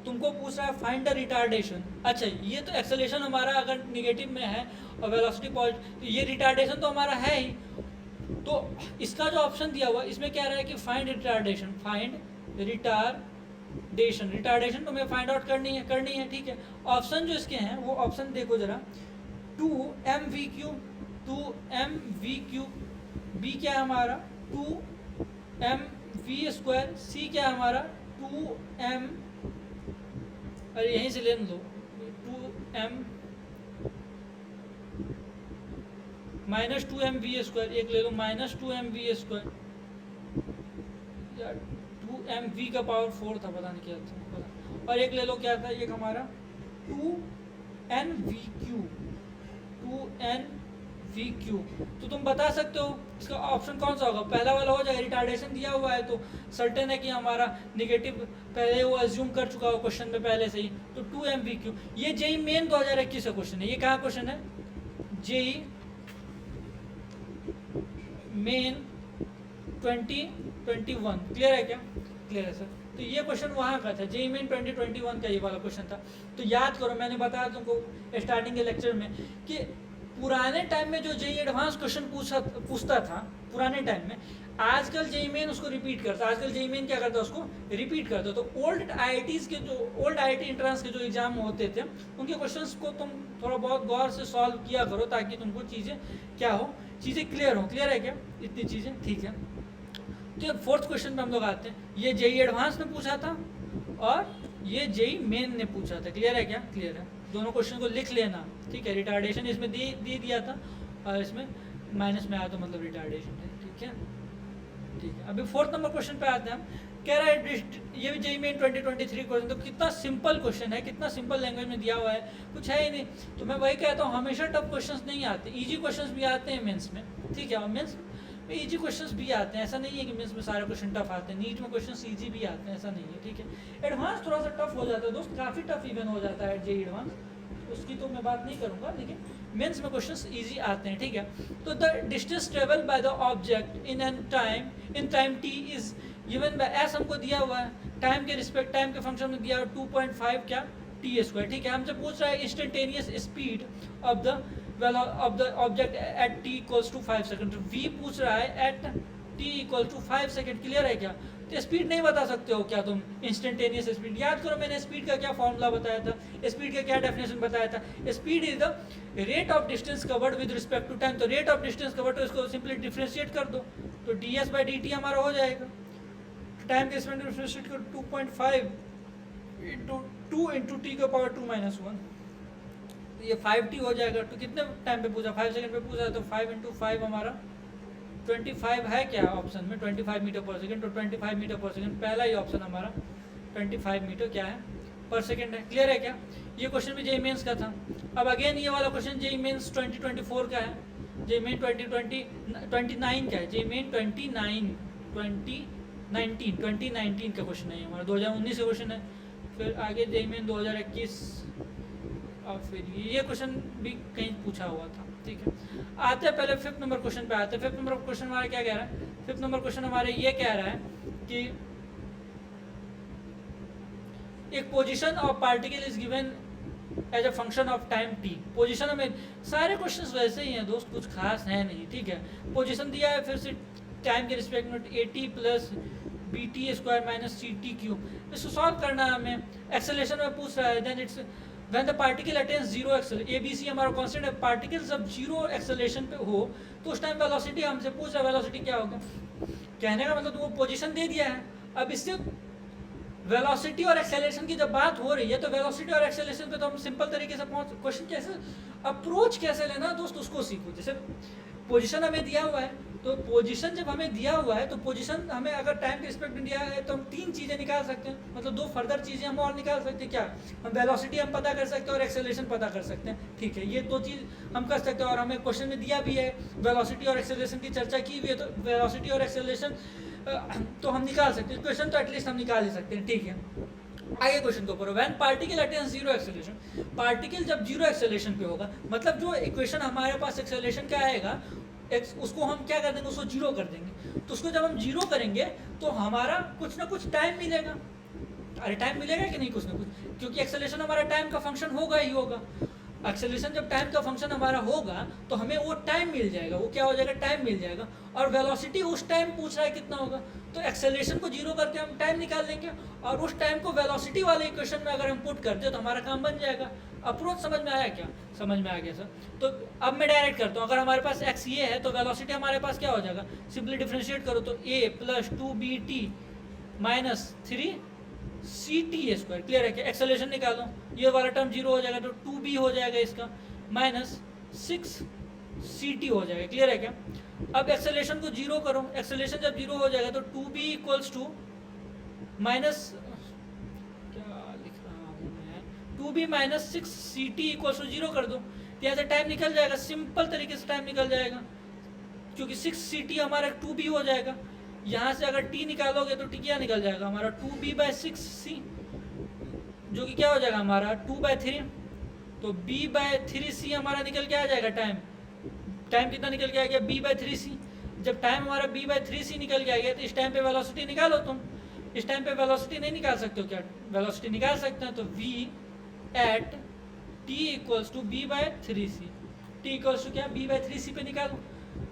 तुमको पूछ रहा है फाइंड द रिटार्डेशन। अच्छा, ये तो एक्सेलरेशन हमारा अगर निगेटिव में है और वेलोसिटी पॉजिटिव, तो ये रिटार्डेशन तो हमारा है ही। तो इसका जो ऑप्शन दिया हुआ इसमें क्या रहा है कि फाइंड रिटार्डेशन, रिटार्डेशन तुम्हें फाइंड आउट करनी है, ठीक है। ऑप्शन जो इसके हैं वो ऑप्शन देखो जरा, 2mv³, b क्या है हमारा 2mv², c क्या है हमारा 2m, अरे यहीं से ले लो 2m माइनस 2mv², एक ले लो माइनस 2mv², यार 2mv का पावर 4 था, पता नहीं क्या था। और एक ले लो क्या था, एक हमारा 2nv³ वी क्यू। तो तुम बता सकते हो इसका ऑप्शन कौन सा होगा, पहला वाला हो जाएगा, रिटार्डेशन दिया हुआ है तो सर्टेन है कि हमारा नेगेटिव पहले वो अज्यूम कर चुका हो क्वेश्चन में पहले से ही, तो 2 MVQ। ये जेई मेन 2021 का क्वेश्चन है, ये कहाँ क्वेश्चन है, जेई मेन 2021। क्लियर है क्या, क्लियर है सर। तो ये क्वेश्चन वहाँ का था, जेई मेन 2021 का ये वाला क्वेश्चन था। तो याद करो, मैंने बताया तुमको स्टार्टिंग के लेक्चर में कि पुराने टाइम में जो जेई एडवांस क्वेश्चन पूछता था पुराने टाइम में, आजकल जेई मेन उसको रिपीट करता है। आजकल जेई मेन क्या करता है, उसको रिपीट करता है। तो ओल्ड आईआईटीज के जो ओल्ड आईआईटी एंट्रेंस के जो एग्जाम होते थे, उनके क्वेश्चंस को तुम थोड़ा बहुत गौर से सॉल्व किया करो, ताकि तुमको चीज़ें क्या हो, चीज़ें क्लियर हो। क्लियर है क्या, इतनी चीज़ें, ठीक है। तो फोर्थ क्वेश्चन पे हम लोग आते हैं। ये जेई एडवांस ने पूछा था और ये जेई मेन ने पूछा था। क्लियर है क्या, क्लियर है। दोनों क्वेश्चन को लिख लेना, ठीक है। रिटार्डेशन इसमें दे दिया था और इसमें माइनस में आया तो मतलब रिटार्डेशन है, ठीक है, ठीक है। अभी फोर्थ नंबर क्वेश्चन पे आते हैं हम। कह रहा है ये भी जेई मेन 2023 क्वेश्चन, तो कितना सिंपल क्वेश्चन है, कितना सिंपल लैंग्वेज में दिया हुआ है, कुछ है ही नहीं। तो मैं वही कहता हूँ, हमेशा टफ क्वेश्चंस नहीं आते, इजी क्वेश्चंस भी आते हैं मेंस में, ठीक है। और मेंस में इजी क्वेश्चंस भी आते हैं, ऐसा नहीं है कि मेंस में सारे क्वेश्चन टफ आते हैं। नीट में क्वेश्चंस इजी भी आते हैं, ऐसा नहीं है, ठीक है। एडवांस थोड़ा सा टफ हो जाता है दोस्त, काफ़ी टफ इवन हो जाता है जेई एडवांस, उसकी तो मैं बात नहीं करूँगा, लेकिन मेंस में क्वेश्चंस इजी आते हैं, ठीक है। तो the distance travel by the object in time T is given by S, हमको दिया हुआ है टाइम के रिस्पेक्ट, टाइम के फंक्शन में दिया हुआ 2.5 क्या टी स्क्वायर, ठीक है। हमसे पूछ रहा है instantaneous speed of the object at t equals to 5 second. वी पूछ रहा है at t equal to 5 second. Clear है क्या, तो स्पीड नहीं बता सकते हो क्या तुम, इंस्टेंटेनियस स्पीड। याद करो मैंने स्पीड का क्या फॉर्मूला बताया था, स्पीड का क्या डेफिनेशन बताया था। Speed is the rate of distance covered with respect to time. तो रेट ऑफ डिस्टेंस कवर्ड, तो इसको सिंपली डिफरेंशिएट कर दो, तो d s by d t हमारा हो जाएगा। टाइम के रिस्पेक्ट डिफरेंशिएट कर 2.5 इंटू 2 इंटू टी का पावर 2-1, तो ये 5t हो जाएगा। तो कितने टाइम पे पूछा, 5 सेकंड पे पूछा, तो 5 इंटू 5 हमारा 25 है क्या ऑप्शन में, 25 मीटर पर सेकंड। तो 25 मीटर पर सेकंड पहला ही ऑप्शन हमारा 25 मीटर क्या है पर सेकंड है। क्लियर है क्या, ये क्वेश्चन भी जेई मेंस का था। अब अगेन ये वाला क्वेश्चन जेई मेंस 2024 का है, जेई मेन 2029 का है, जेई मेन 2019 का क्वेश्चन है हमारा, 2019 का क्वेश्चन है। फिर आगे जेई मेन 2021, और फिर ये क्वेश्चन भी कहीं पूछा हुआ था, ठीक है। आते हैं पहले फिफ्थ नंबर क्वेश्चन पे आते हैं। फिफ्थ नंबर क्वेश्चन हमारा क्या कह रहा है, फिफ्थ नंबर क्वेश्चन हमारे ये कह रहा है कि एक position of particle is given as a function of time t. Position में सारे क्वेश्चंस वैसे ही हैं दोस्त, कुछ खास है नहीं, ठीक है। पोजीशन दिया है, फिर से टाइम के रिस्पेक्ट में AT plus BT square minus CT cube. इसको सॉल्व करना है हमें। एक्सेलरेशन में पूछ रहा है, then it's when the particle attains zero acceleration, ABC हमारा कांस्टेंट है। पार्टिकल जब जीरो एक्सेलरेशन पे हो तो उस टाइम वेलोसिटी हमसे पूछ रहा है, वेलोसिटी क्या होगा। कहने का मतलब तुमको पोजीशन दे दिया है, अब इससे वेलोसिटी और एक्सेलरेशन की जब बात हो रही है तो वेलोसिटी और एक्सेलरेशन पे तो हम सिंपल तरीके से पहुंच, क्वेश्चन कैसे अप्रोच कैसे लेना दोस्त उसको सीखो। जैसे पोजीशन हमें दिया हुआ है, तो पोजीशन जब हमें दिया हुआ है तो पोजीशन हमें अगर टाइम के रिस्पेक्ट में दिया है तो हम 3 चीज़ें निकाल सकते हैं, मतलब 2 फर्दर चीज़ें हम और निकाल सकते हैं। क्या, हम वेलोसिटी हम पता कर सकते हैं और एक्सेलरेशन पता कर सकते हैं, ठीक है। ये 2 चीज़ हम कर सकते हैं। और हमें क्वेश्चन में दिया भी है, वेलोसिटी और एक्सेलरेशन की चर्चा की हुई है, तो वेलोसिटी और एक्सेलरेशन तो हम निकाल सकते हैं। क्वेश्चन तो एटलीस्ट हम निकाल ही सकते हैं, ठीक है। आगे क्वेश्चन को करो। When particle attains zero acceleration, particle जब जीरो एक्सेलरेशन पे होगा, मतलब जो इक्वेशन हमारे पास एक्सेलरेशन का आएगा उसको हम क्या कर देंगे, उसको जीरो कर देंगे। तो उसको जब हम जीरो करेंगे तो हमारा कुछ ना कुछ टाइम मिलेगा। अरे टाइम मिलेगा कि नहीं, कुछ ना कुछ, क्योंकि एक्सेलरेशन हमारा टाइम का फंक्शन होगा ही होगा। एक्सेलरेशन जब टाइम का फंक्शन हमारा होगा तो हमें वो टाइम मिल जाएगा, वो क्या हो जाएगा, टाइम मिल जाएगा। और वेलोसिटी उस टाइम पूछ रहा है कितना होगा, तो एक्सेलरेशन को जीरो करके हम टाइम निकाल लेंगे और उस टाइम को वेलोसिटी वाले इक्वेशन में अगर हम पुट कर दे तो हमारा काम बन जाएगा। अप्रोच समझ में आया क्या, समझ में आ गया सर। तो अब मैं डायरेक्ट करता हूँ, अगर हमारे पास x ये है तो वेलोसिटी हमारे पास क्या हो जाएगा, सिंपली डिफरेंशिएट करो तो a plus 2bt minus 3ct square. Clear है क्या, एक्सेलरेशन निकालो, ये वाला टर्म जीरो हो जाएगा तो 2b हो जाएगा इसका, माइनस 6ct हो जाएगा। क्लियर है क्या। अब एक्सेलरेशन को जीरो करो, एक्सेलरेशन जब जीरो हो जाएगा तो 2b equals to minus 2b minus 6ct equals to zero कर दो। तो यहाँ से टाइम निकल जाएगा, सिंपल तरीके से टाइम निकल जाएगा, क्योंकि 6ct हमारा 2b हो जाएगा। यहाँ से अगर t निकालोगे तो t क्या निकल जाएगा हमारा 2b/6c, जो कि क्या हो जाएगा हमारा 2/3। तो b/3c हमारा निकल के आ जाएगा टाइम कितना निकल के आ गया b/3c। जब टाइम हमारा b/3c निकल के आ गया तो इस टाइम पे वेलोसिटी निकालो तुम। इस टाइम पे वेलोसिटी नहीं निकाल सकते हो क्या? वेलोसिटी निकाल सकते हैं। तो v at t = b/3c, t = क्या b/3c पे निकालो।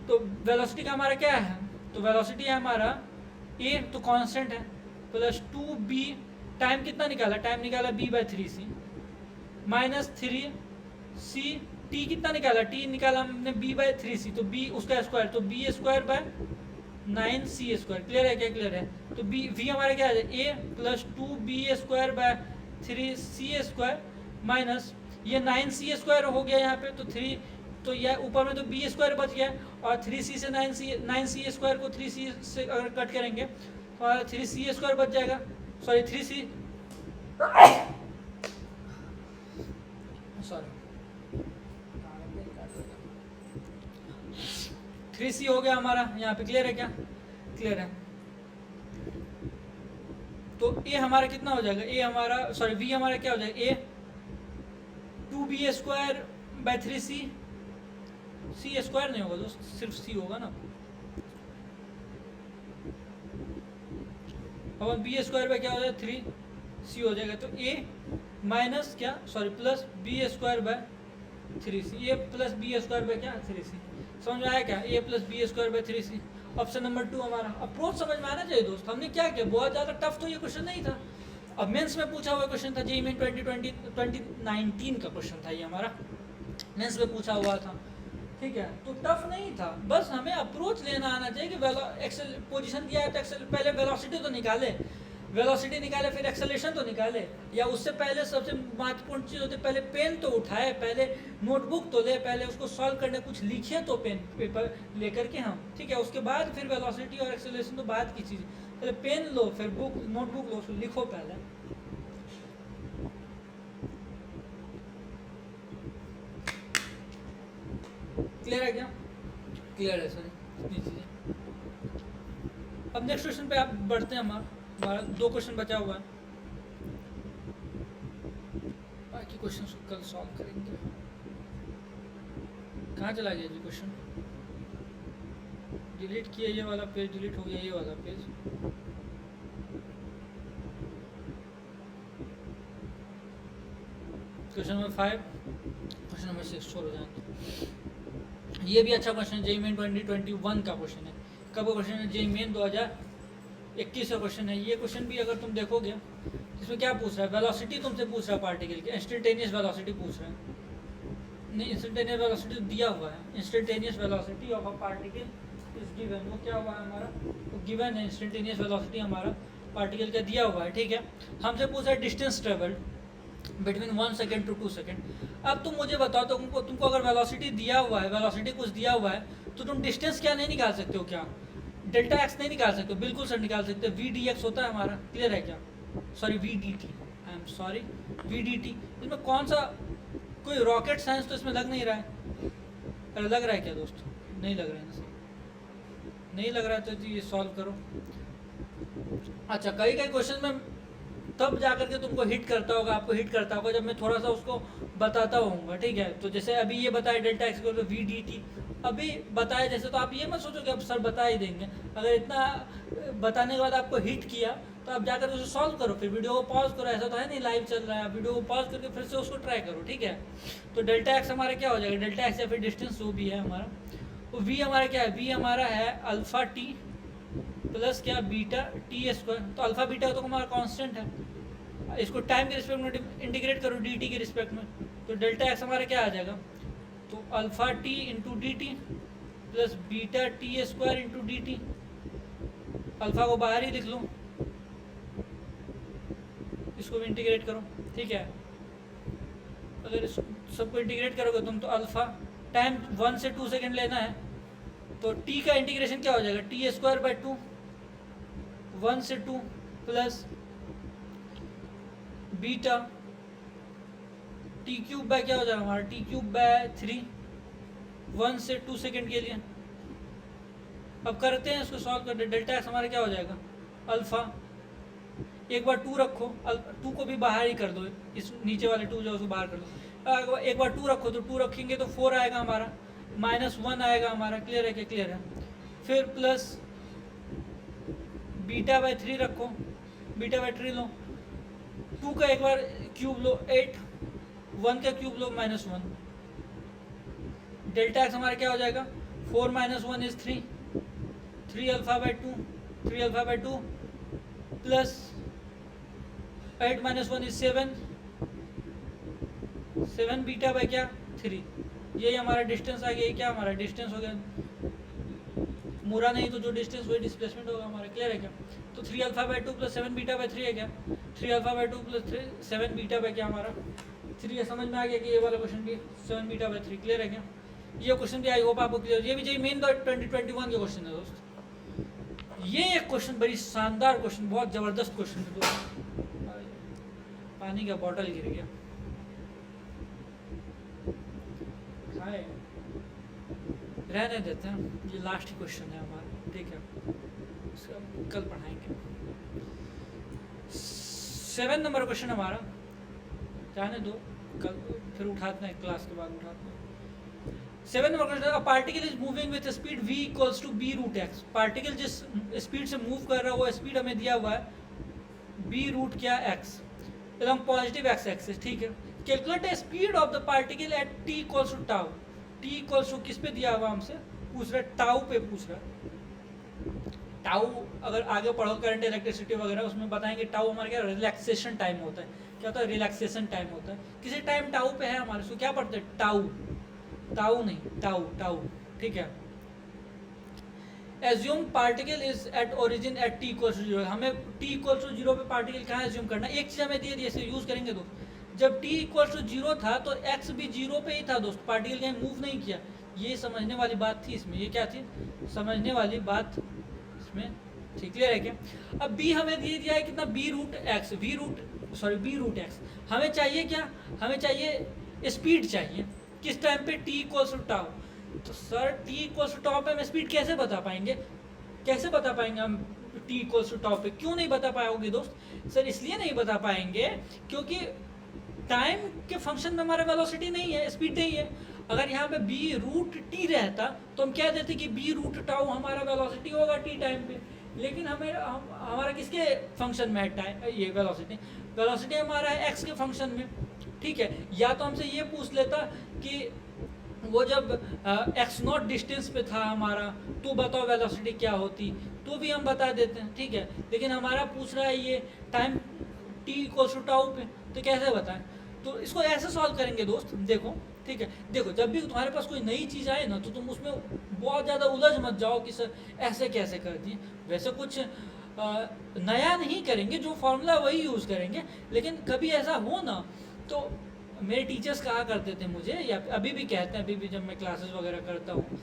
तो वेलोसिटी का हमारा क्या है? तो वेलोसिटी है हमारा a, तो कांस्टेंट है, प्लस 2b, टाइम कितना निकाला? टाइम निकाला b/3c माइनस 3c, t कितना निकाला? t निकाला हमने b/3c, तो b उसका स्क्वायर, तो b² / 9c²। क्लियर है क्या? क्लियर है। तो b v हमारा क्या है? a + 2b² / 3c² माइनस ये 9c² हो गया यहाँ पे, तो 3, तो यह ऊपर में तो b² बच गया, और 3c से 9c² को 3c से अगर कट करेंगे तो 3c² बच जाएगा, सॉरी 3c, सॉरी 3c हो गया हमारा यहाँ पे। क्लियर है क्या? क्लियर है। तो a हमारा कितना हो जाएगा? a हमारा, सॉरी v हमारा क्या हो जाएगा? a 2b² / 3c, c² नहीं होगा दोस्त, सिर्फ c होगा ना। अब b² क्या हो जाएगा? 3c हो जाएगा। तो a माइनस क्या, sorry plus b² / 3c, a plus b² क्या 3c। समझ में आया क्या? a plus b² / 3c। Option number 2 हमारा। अप्रोच समझ में आना चाहिए दोस्त। हमने क्या किया, बहुत ज़्यादा टफ तो ये क्वेश्चन नहीं था। अब मेंस में पूछा हुआ क्वेश्चन था, जेईई मेन 2019 का क्वेश्चन था ये हमारा, मेंस में पूछा हुआ था। ठीक है, तो टफ नहीं था, बस हमें अप्रोच लेना आना चाहिए कि एक्सेल पोजीशन दिया है तो एक्सेल पहले वेलोसिटी तो निकाले, वेलोसिटी निकाले फिर एक्सेलरेशन तो निकाले, या उससे पहले सबसे महत्वपूर्ण चीज़ होती है पहले पेन तो उठाए, पहले नोटबुक तो ले, पहले उसको सॉल्व करने कुछ लिखे तो पेन पेपर लेकर के हम, ठीक है, उसके बाद फिर वेलोसिटी और एक्सेलरेशन तो बाद की चीज़। पहले पेन लो, फिर बुक नोटबुक लो, उसको लिखो पहले। क्लियर है क्या? क्लियर है सर, इतनी चीज़ें। अब नेक्स्ट क्वेश्चन पे आप बढ़ते हैं। हमारा 2 क्वेश्चन बचा हुआ है, बाकी क्वेश्चन कल सॉल्व करेंगे। कहाँ चला गया जी क्वेश्चन? डिलीट किया, ये वाला पेज डिलीट हो गया, ये वाला page. Question number 5, question number 6 छोड़ जाएंगे। ये भी अच्छा क्वेश्चन है, जेईई मेन 2021 का क्वेश्चन है। कब का क्वेश्चन है? जेईई मेन 2021 का क्वेश्चन है। ये क्वेश्चन भी अगर तुम देखोगे, इसमें क्या पूछ रहा है? वेलोसिटी तुमसे पूछ रहा है पार्टिकल की, इंस्टेंटेनियस वेलोसिटी पूछ रहा है। नहीं, इंस्टेंटेनियस वेलोसिटी दिया हुआ है, instantaneous velocity of a particle is given. वो क्या हुआ है हमारा? वो गिवन है, इंस्टेंटेनियस वेलोसिटी हमारा पार्टिकल का दिया हुआ है। ठीक है, हमसे पूछ रहा है distance travelled between 1 second to 2 second. अब तुम मुझे बताओ, तुमको अगर वेलोसिटी दिया हुआ है, वेलोसिटी कुछ दिया हुआ है, तो तुम डिस्टेंस क्या नहीं निकाल सकते हो? क्या डेल्टा एक्स नहीं निकाल सकते हो? बिल्कुल सर निकाल सकते हो, वी डी एक्स होता है हमारा। क्लियर है क्या? Sorry v d t, I am sorry, v d t. इसमें कौन सा कोई रॉकेट साइंस तो इसमें लग नहीं रहा है। अरे लग रहा है क्या दोस्त? नहीं लग रहा है ना, नहीं लग रहा है तो जी ये सॉल्व करो। अच्छा, कई क्वेश्चन में तब जाकर के तुमको हिट करता होगा, आपको हिट करता होगा जब मैं थोड़ा सा उसको बताता होऊंगा। ठीक है, तो जैसे अभी ये बताया डेल्टा एक्स को, तो वी डी टी अभी बताया जैसे, तो आप ये मत सोचो कि अब सर बता ही देंगे। अगर इतना बताने के बाद आपको हिट किया तो आप जाकर उसे सॉल्व करो, फिर वीडियो को पॉज करो। ऐसा तो है नहीं लाइव चल रहा है, आप वीडियो को पॉज करके फिर से उसको ट्राई करो। ठीक है, तो डेल्टा एक्स हमारा क्या हो जाएगा? डेल्टा एक्स या फिर डिस्टेंस जो भी है हमारा, वो वी हमारा क्या है? वी हमारा है अल्फा टी प्लस क्या बीटा टी स्क्वायर। तो अल्फा बीटा तो हमारा कांस्टेंट है, इसको टाइम के रिस्पेक्ट में इंटीग्रेट करो डी टी के रिस्पेक्ट में, तो डेल्टा एक्स हमारा क्या आ जाएगा? तो alpha T into D t plus beta T square into D T. Alpha को बाहर ही लिख लो, इसको भी इंटीग्रेट करो। ठीक है, अगर इस सबको इंटीग्रेट करोगे तुम, तो अल्फा टाइम 1 से 2 सेकेंड लेना है, तो टी का इंटीग्रेशन क्या हो जाएगा? टी स्क्वायर बाई 2, 1 से 2 plus beta T cube by क्या हो जाएगा हमारा, टी क्यूब बाय 3, 1 से 2 सेकेंड के लिए। अब करते हैं इसको सॉल्व करते हैं। डेल्टा एक्स हमारा क्या हो जाएगा, अल्फा, एक बार 2 रखो, 2 को भी बाहर ही कर दो, इस नीचे वाले 2 जो उसको बाहर कर दो। एक बार 2 रखो तो 2 रखेंगे तो 4 आएगा हमारा, -1 आएगा हमारा। क्लियर है क्या, क्लियर है। फिर प्लस बीटा बाय 3 रखो, बीटा बाय 3 लो, 2 का एक बार क्यूब लो 8, 1 का क्यूब लो -1। डेल्टा एक्स हमारा क्या हो जाएगा, 4 - 1 is 3, 3 alpha by 2, 3 alpha by 2 plus 8 - 1 is 7, 7 beta by क्या 3। यही हमारा डिस्टेंस आ गया, ये क्या हमारा डिस्टेंस हो गया, मुरा नहीं तो जो डिस्टेंस वही डिस्प्लेसमेंट होगा हमारा। क्लियर है क्या। तो 3 alpha by 2 plus 7 beta by 3 है क्या, 3 alpha by 2 plus 7 beta by क्या हमारा 3 है। समझ में आ गया कि ये वाला क्वेश्चन भी 7 बीटा बाय 3। क्लियर है क्या। ये क्वेश्चन भी आई होप आपको क्लियर। ये भी जो मेन 2021 के क्वेश्चन है दोस्त। ये एक क्वेश्चन बड़ी शानदार क्वेश्चन, बहुत जबरदस्त क्वेश्चन है दोस्त। पानी का बॉटल गिर गया, खाए रहने देते हैं। ये लास्ट ही क्वेश्चन है हमारा, ठीक है, इसका कल पढ़ाएंगे। 7 नंबर क्वेश्चन हमारा, जाने दो कल फिर उठाते हैं, क्लास के बाद उठाते हैं। 7 number question, a particle is moving with speed v equals to b root x। Particle जिस स्पीड से मूव कर रहा है वो स्पीड हमें दिया हुआ है b रूट क्या x along positive x axis. ठीक है, calculate the speed of the particle at t equals to tau. t equals to किस पे दिया हुआ हमसे, पूछ रहा है टाउ पे पूछ रहा है। टाउ अगर आगे पढ़ो करंट इलेक्ट्रिसिटी वगैरह उसमें बताएंगे, टाउ हमारा क्या रिलैक्सेशन टाइम होता है। क्या होता है, रिलैक्सेशन टाइम होता है। किसी टाइम टाउ पे है हमारे, सो क्या पढ़ते हैं, टाउ, टाउ नहीं टाउ, टाउ। ठीक है, assume particle is at origin at t equals to 0। हमें टी इक्वल्स टू 0 पे पार्टिकल कहाँ एज्यूम करना है। एक चीज़ हमें दिए इसे यूज़ करेंगे दोस्त। जब टी इक्वल्स टू 0 था तो एक्स भी 0 पे ही था दोस्त, पार्टिकल कहीं मूव नहीं किया। ये समझने वाली बात थी इसमें, ये क्या थी, समझने वाली बात इसमें थी। क्लियर है क्या। अब बी हमें दे दिया है कितना, b root x, b root x. हमें चाहिए क्या, हमें चाहिए स्पीड चाहिए किस टाइम पे, टी इक्वल्स टू टाउ। तो sir t equals to tau पे हम स्पीड कैसे बता पाएंगे, कैसे बता पाएंगे हम टी इक्वल्स टू टाउ पे। क्यों नहीं बता पाओगे दोस्त, सर इसलिए नहीं बता पाएंगे क्योंकि टाइम के फंक्शन में हमारा वेलोसिटी नहीं है, स्पीड नहीं है। अगर यहाँ पे बी रूट टी रहता तो हम कह देते कि बी रूट टाउ हमारा वेलोसिटी होगा टी टाइम पे। लेकिन हमारा किसके फंक्शन में है टाइम, ये वेलोसिटी हमारा है एक्स के फंक्शन में। ठीक है, या तो हमसे ये पूछ लेता कि वो जब एक्स नॉट डिस्टेंस पे था हमारा तो बताओ वेलोसिटी क्या होती, तो भी हम बता देते हैं। ठीक है, लेकिन हमारा पूछ रहा है ये time t equals to tau पे, तो कैसे बताएं। तो इसको ऐसे सॉल्व करेंगे दोस्त। देखो, ठीक है, देखो जब भी तुम्हारे पास कोई नई चीज़ आए ना तो तुम उसमें बहुत ज़्यादा उलझ मत जाओ कि सर ऐसे कैसे कर दिए। वैसे कुछ नया नहीं करेंगे, जो फॉर्मूला वही यूज़ करेंगे। लेकिन कभी ऐसा हो ना, तो मेरे टीचर्स कहा करते थे मुझे, या अभी भी कहते हैं, अभी भी जब मैं क्लासेस वगैरह करता हूँ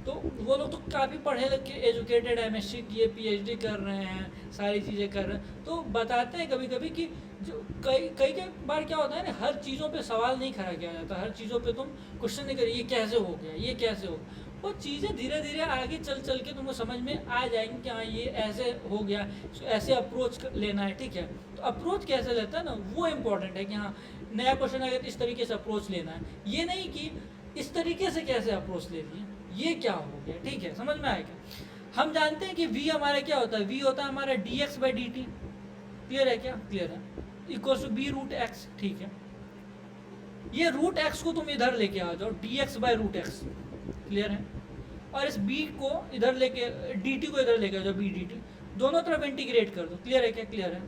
तो वो लोग तो काफ़ी पढ़े लिखे एजुकेटेड, एमएससी किए, पीएचडी कर रहे हैं, सारी चीज़ें कर रहे हैं, तो बताते हैं कभी कभी कि जो कई बार क्या होता है ना, हर चीज़ों पे सवाल नहीं खड़ा किया जाता, हर चीज़ों पे तुम क्वेश्चन नहीं करिए ये कैसे हो गया, ये कैसे हो। वो चीज़ें धीरे धीरे आगे चल चल के तुमको समझ में आ जाएंगी कि हाँ ये ऐसे हो गया, ऐसे अप्रोच लेना है। ठीक है, तो अप्रोच कैसे लेता है ना, वो इम्पोर्टेंट है कि हाँ नया क्वेश्चन आएगा तो इस तरीके से अप्रोच लेना है, ये नहीं कि इस तरीके से कैसे अप्रोच ले लिए, ये क्या हो गया। ठीक है, समझ में आएगा। हम जानते हैं कि v हमारा क्या होता है, v होता है हमारा dx बाई dt। क्लियर है क्या, क्लियर है, equals to b root x। ठीक है, ये रूट x को तुम इधर लेके आ जाओ, dx by root x। Clear है, और इस b को इधर लेके, dt को इधर लेके आ जाओ, b dt, दोनों तरफ इंटीग्रेट कर दो। क्लियर है क्या, क्लियर है।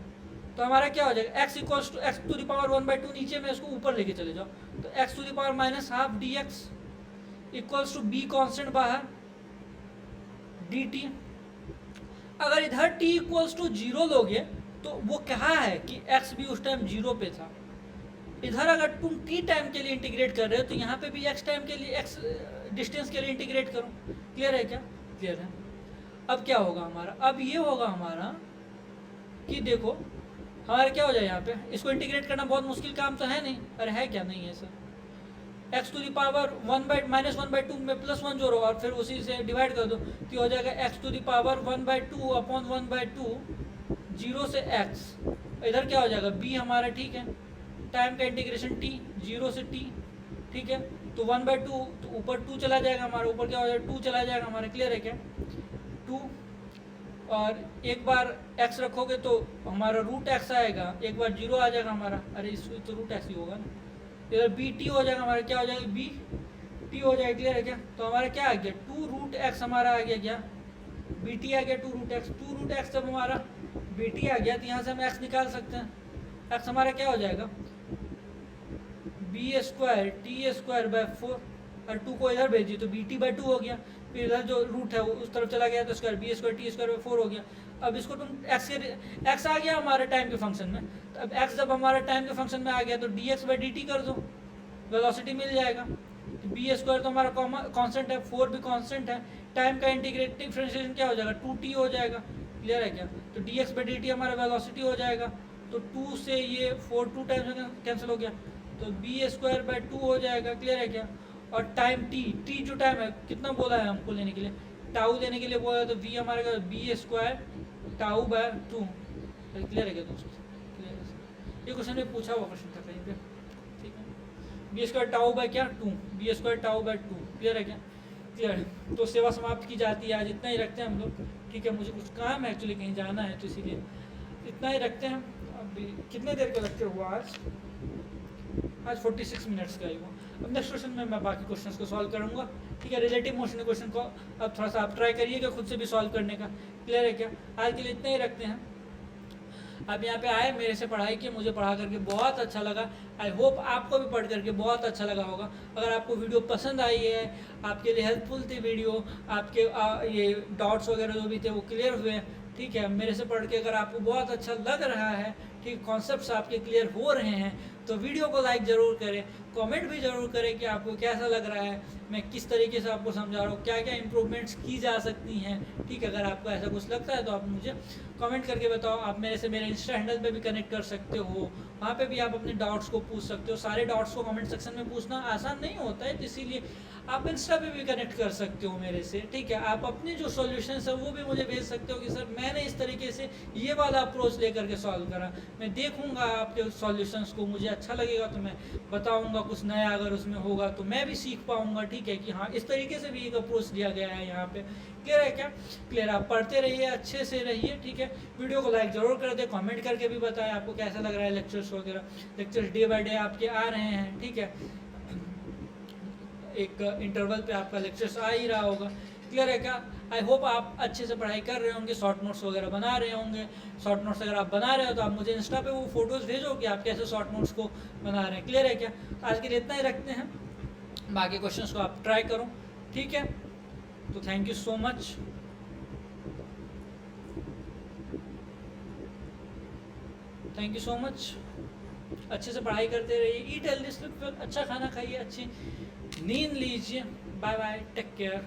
तो हमारा क्या हो जाएगा, x equals to x to the power 1/2, नीचे में इसको ऊपर लेके चले जाओ, तो x to the power minus half dx equals to b constant बाहर dt। अगर इधर t इक्वल्स टू 0 लोगे तो वो कहा है कि x भी उस टाइम 0 पे था। इधर अगर तुम t टाइम के लिए इंटीग्रेट कर रहे हो तो यहाँ पे भी x टाइम के लिए, x डिस्टेंस के लिए इंटीग्रेट करो। क्लियर है क्या, क्लियर है। अब क्या होगा हमारा, अब ये होगा हमारा कि देखो हमारा क्या हो जाए यहाँ पे, इसको इंटीग्रेट करना बहुत मुश्किल काम तो है नहीं, अरे है क्या, नहीं है sir. X to the power -1/2 में +1 जोड़ो और फिर उसी से डिवाइड कर दो, तो हो जाएगा x to the power 1/2 upon 1/2 0 से x। इधर क्या हो जाएगा b हमारा, ठीक है, टाइम का इंटीग्रेशन t 0 से t, ठीक है, तो 1/2 तो ऊपर 2 चला जाएगा हमारा, ऊपर क्या हो जाएगा 2 चला जाएगा हमारा, क्लियर है क्या 2, और एक बार x रखोगे तो हमारा √x आएगा, एक बार 0 आ जाएगा हमारा, अरे इस तो √x ही होगा ना, इधर बी टी हो जाएगा हमारा, क्या हो जाएगा बी टी हो जाएगा, क्लियर है क्या। तो हमारा क्या आ गया 2√x हमारा आ गया, क्या बी टी आ गया 2√x जब हमारा बी टी आ गया तो यहाँ से हम x निकाल सकते हैं, x हमारा क्या हो जाएगा b²t²/4 और 2 को इधर भेजिए तो bt/2 हो गया, फिर इधर जो रूट है वो उस तरफ चला गया तो स्क्वायर b²t²/4 हो गया। अब इसको तुम x आ गया हमारे टाइम के फंक्शन में, तो अब x जब हमारा टाइम के फंक्शन में आ गया तो dx/dt कर दो, वेलोसिटी मिल जाएगा। तो b² तो हमारा कांस्टेंट है, 4 भी कांस्टेंट है, टाइम का इंटीग्रेट डिफरेंशिएशन क्या हो जाएगा 2t हो जाएगा, क्लियर है क्या। तो dx/dt हमारा वेलोसिटी हो जाएगा, तो 2 से ये 4 2 टाइम्स कैंसिल हो गया, तो b²/2 हो जाएगा, क्लियर है क्या। और टाइम t जो टाइम है कितना बोला है हमको लेने के लिए, टाउ लेने के लिए बोला है, तो v हमारे का b² टाउ/2, क्लियर है क्या दोस्तों, क्लियर है। ये क्वेश्चन में पूछा हुआ क्वेश्चन था कहीं पे, ठीक है, b² टाउ/2 b² टाउ/2, क्लियर है क्या, क्लियर है। तो सेवा समाप्त की जाती है, आज इतना ही रखते हैं हम लोग, ठीक है, मुझे कुछ काम है एक्चुअली कहीं जाना है, तो इसीलिए इतना ही रखते हैं। अभी कितने देर का लेक्चर हुआ आज 46 मिनट्स का ही हुआ। अब नेक्स्ट क्वेश्चन में मैं बाकी क्वेश्चंस को सॉल्व करूंगा, ठीक है। रिलेटिव मोशन क्वेश्चन को अब थोड़ा सा आप ट्राई करिएगा खुद से भी सॉल्व करने का, क्लियर है क्या। आज के लिए इतना ही रखते हैं। आप यहाँ पे आए, मेरे से पढ़ाई की, मुझे पढ़ा करके बहुत अच्छा लगा। आई होप आपको भी पढ़ करके बहुत अच्छा लगा होगा। अगर आपको वीडियो पसंद आई है, आपके लिए हेल्पफुल थी वीडियो, आपके ये डाउट्स वगैरह जो भी थे वो क्लियर हुए, ठीक है, मेरे से पढ़ के अगर आपको बहुत अच्छा लग रहा है, ठीक, कॉन्सेप्ट्स आपके क्लियर हो रहे हैं, तो वीडियो को लाइक ज़रूर करें, कमेंट भी ज़रूर करें कि आपको कैसा लग रहा है, मैं किस तरीके से आपको समझा रहा हूँ, क्या क्या इंप्रूवमेंट्स की जा सकती हैं, ठीक है। अगर आपको ऐसा कुछ लगता है तो आप मुझे कमेंट करके बताओ। आप मेरे से मेरे इंस्टा हैंडल पे भी कनेक्ट कर सकते हो, वहाँ पे भी आप अपने डाउट्स को पूछ सकते हो। सारे डाउट्स को कमेंट सेक्शन में पूछना आसान नहीं होता है, इसीलिए आप इंस्टा पे भी कनेक्ट कर सकते हो मेरे से, ठीक है। आप अपने जो सॉल्यूशंस है वो भी मुझे भेज सकते हो कि सर मैंने इस तरीके से ये वाला अप्रोच लेकर के सॉल्व करा। मैं देखूंगा आपके सॉल्यूशंस को, मुझे अच्छा लगेगा तो मैं बताऊंगा, कुछ नया अगर उसमें होगा तो मैं भी सीख पाऊंगा, ठीक है, कि हाँ इस तरीके से भी एक अप्रोच दिया गया है यहाँ पे, क्लियर है क्या। क्लियर, आप पढ़ते रहिए, अच्छे से रहिए, ठीक है। वीडियो को लाइक ज़रूर कर दे, कमेंट करके भी बताएं आपको कैसा लग रहा है लेक्चर्स वगैरह। लेक्चर्स डे बाय डे आपके आ रहे हैं, ठीक है, एक इंटरवल पे आपका लेक्चर्स आ ही रहा होगा, क्लियर है क्या। आई होप आप अच्छे से पढ़ाई कर रहे होंगे, शॉर्ट नोट्स वगैरह बना रहे होंगे। शॉर्ट नोट्स अगर आप बना रहे हो तो आप मुझे इंस्टा पे वो फोटोज़ भेजो कि आप कैसे शॉर्ट नोट्स को बना रहे हैं, क्लियर है क्या। आज के लिए इतना ही रखते हैं, बाकी क्वेश्चंस को आप ट्राई करो, ठीक है। तो thank you so much, thank you so much. अच्छे से पढ़ाई करते रहिए, ईट हेल्दी, अच्छा खाना खाइए, अच्छी नींद लीजिए। Bye bye, take care.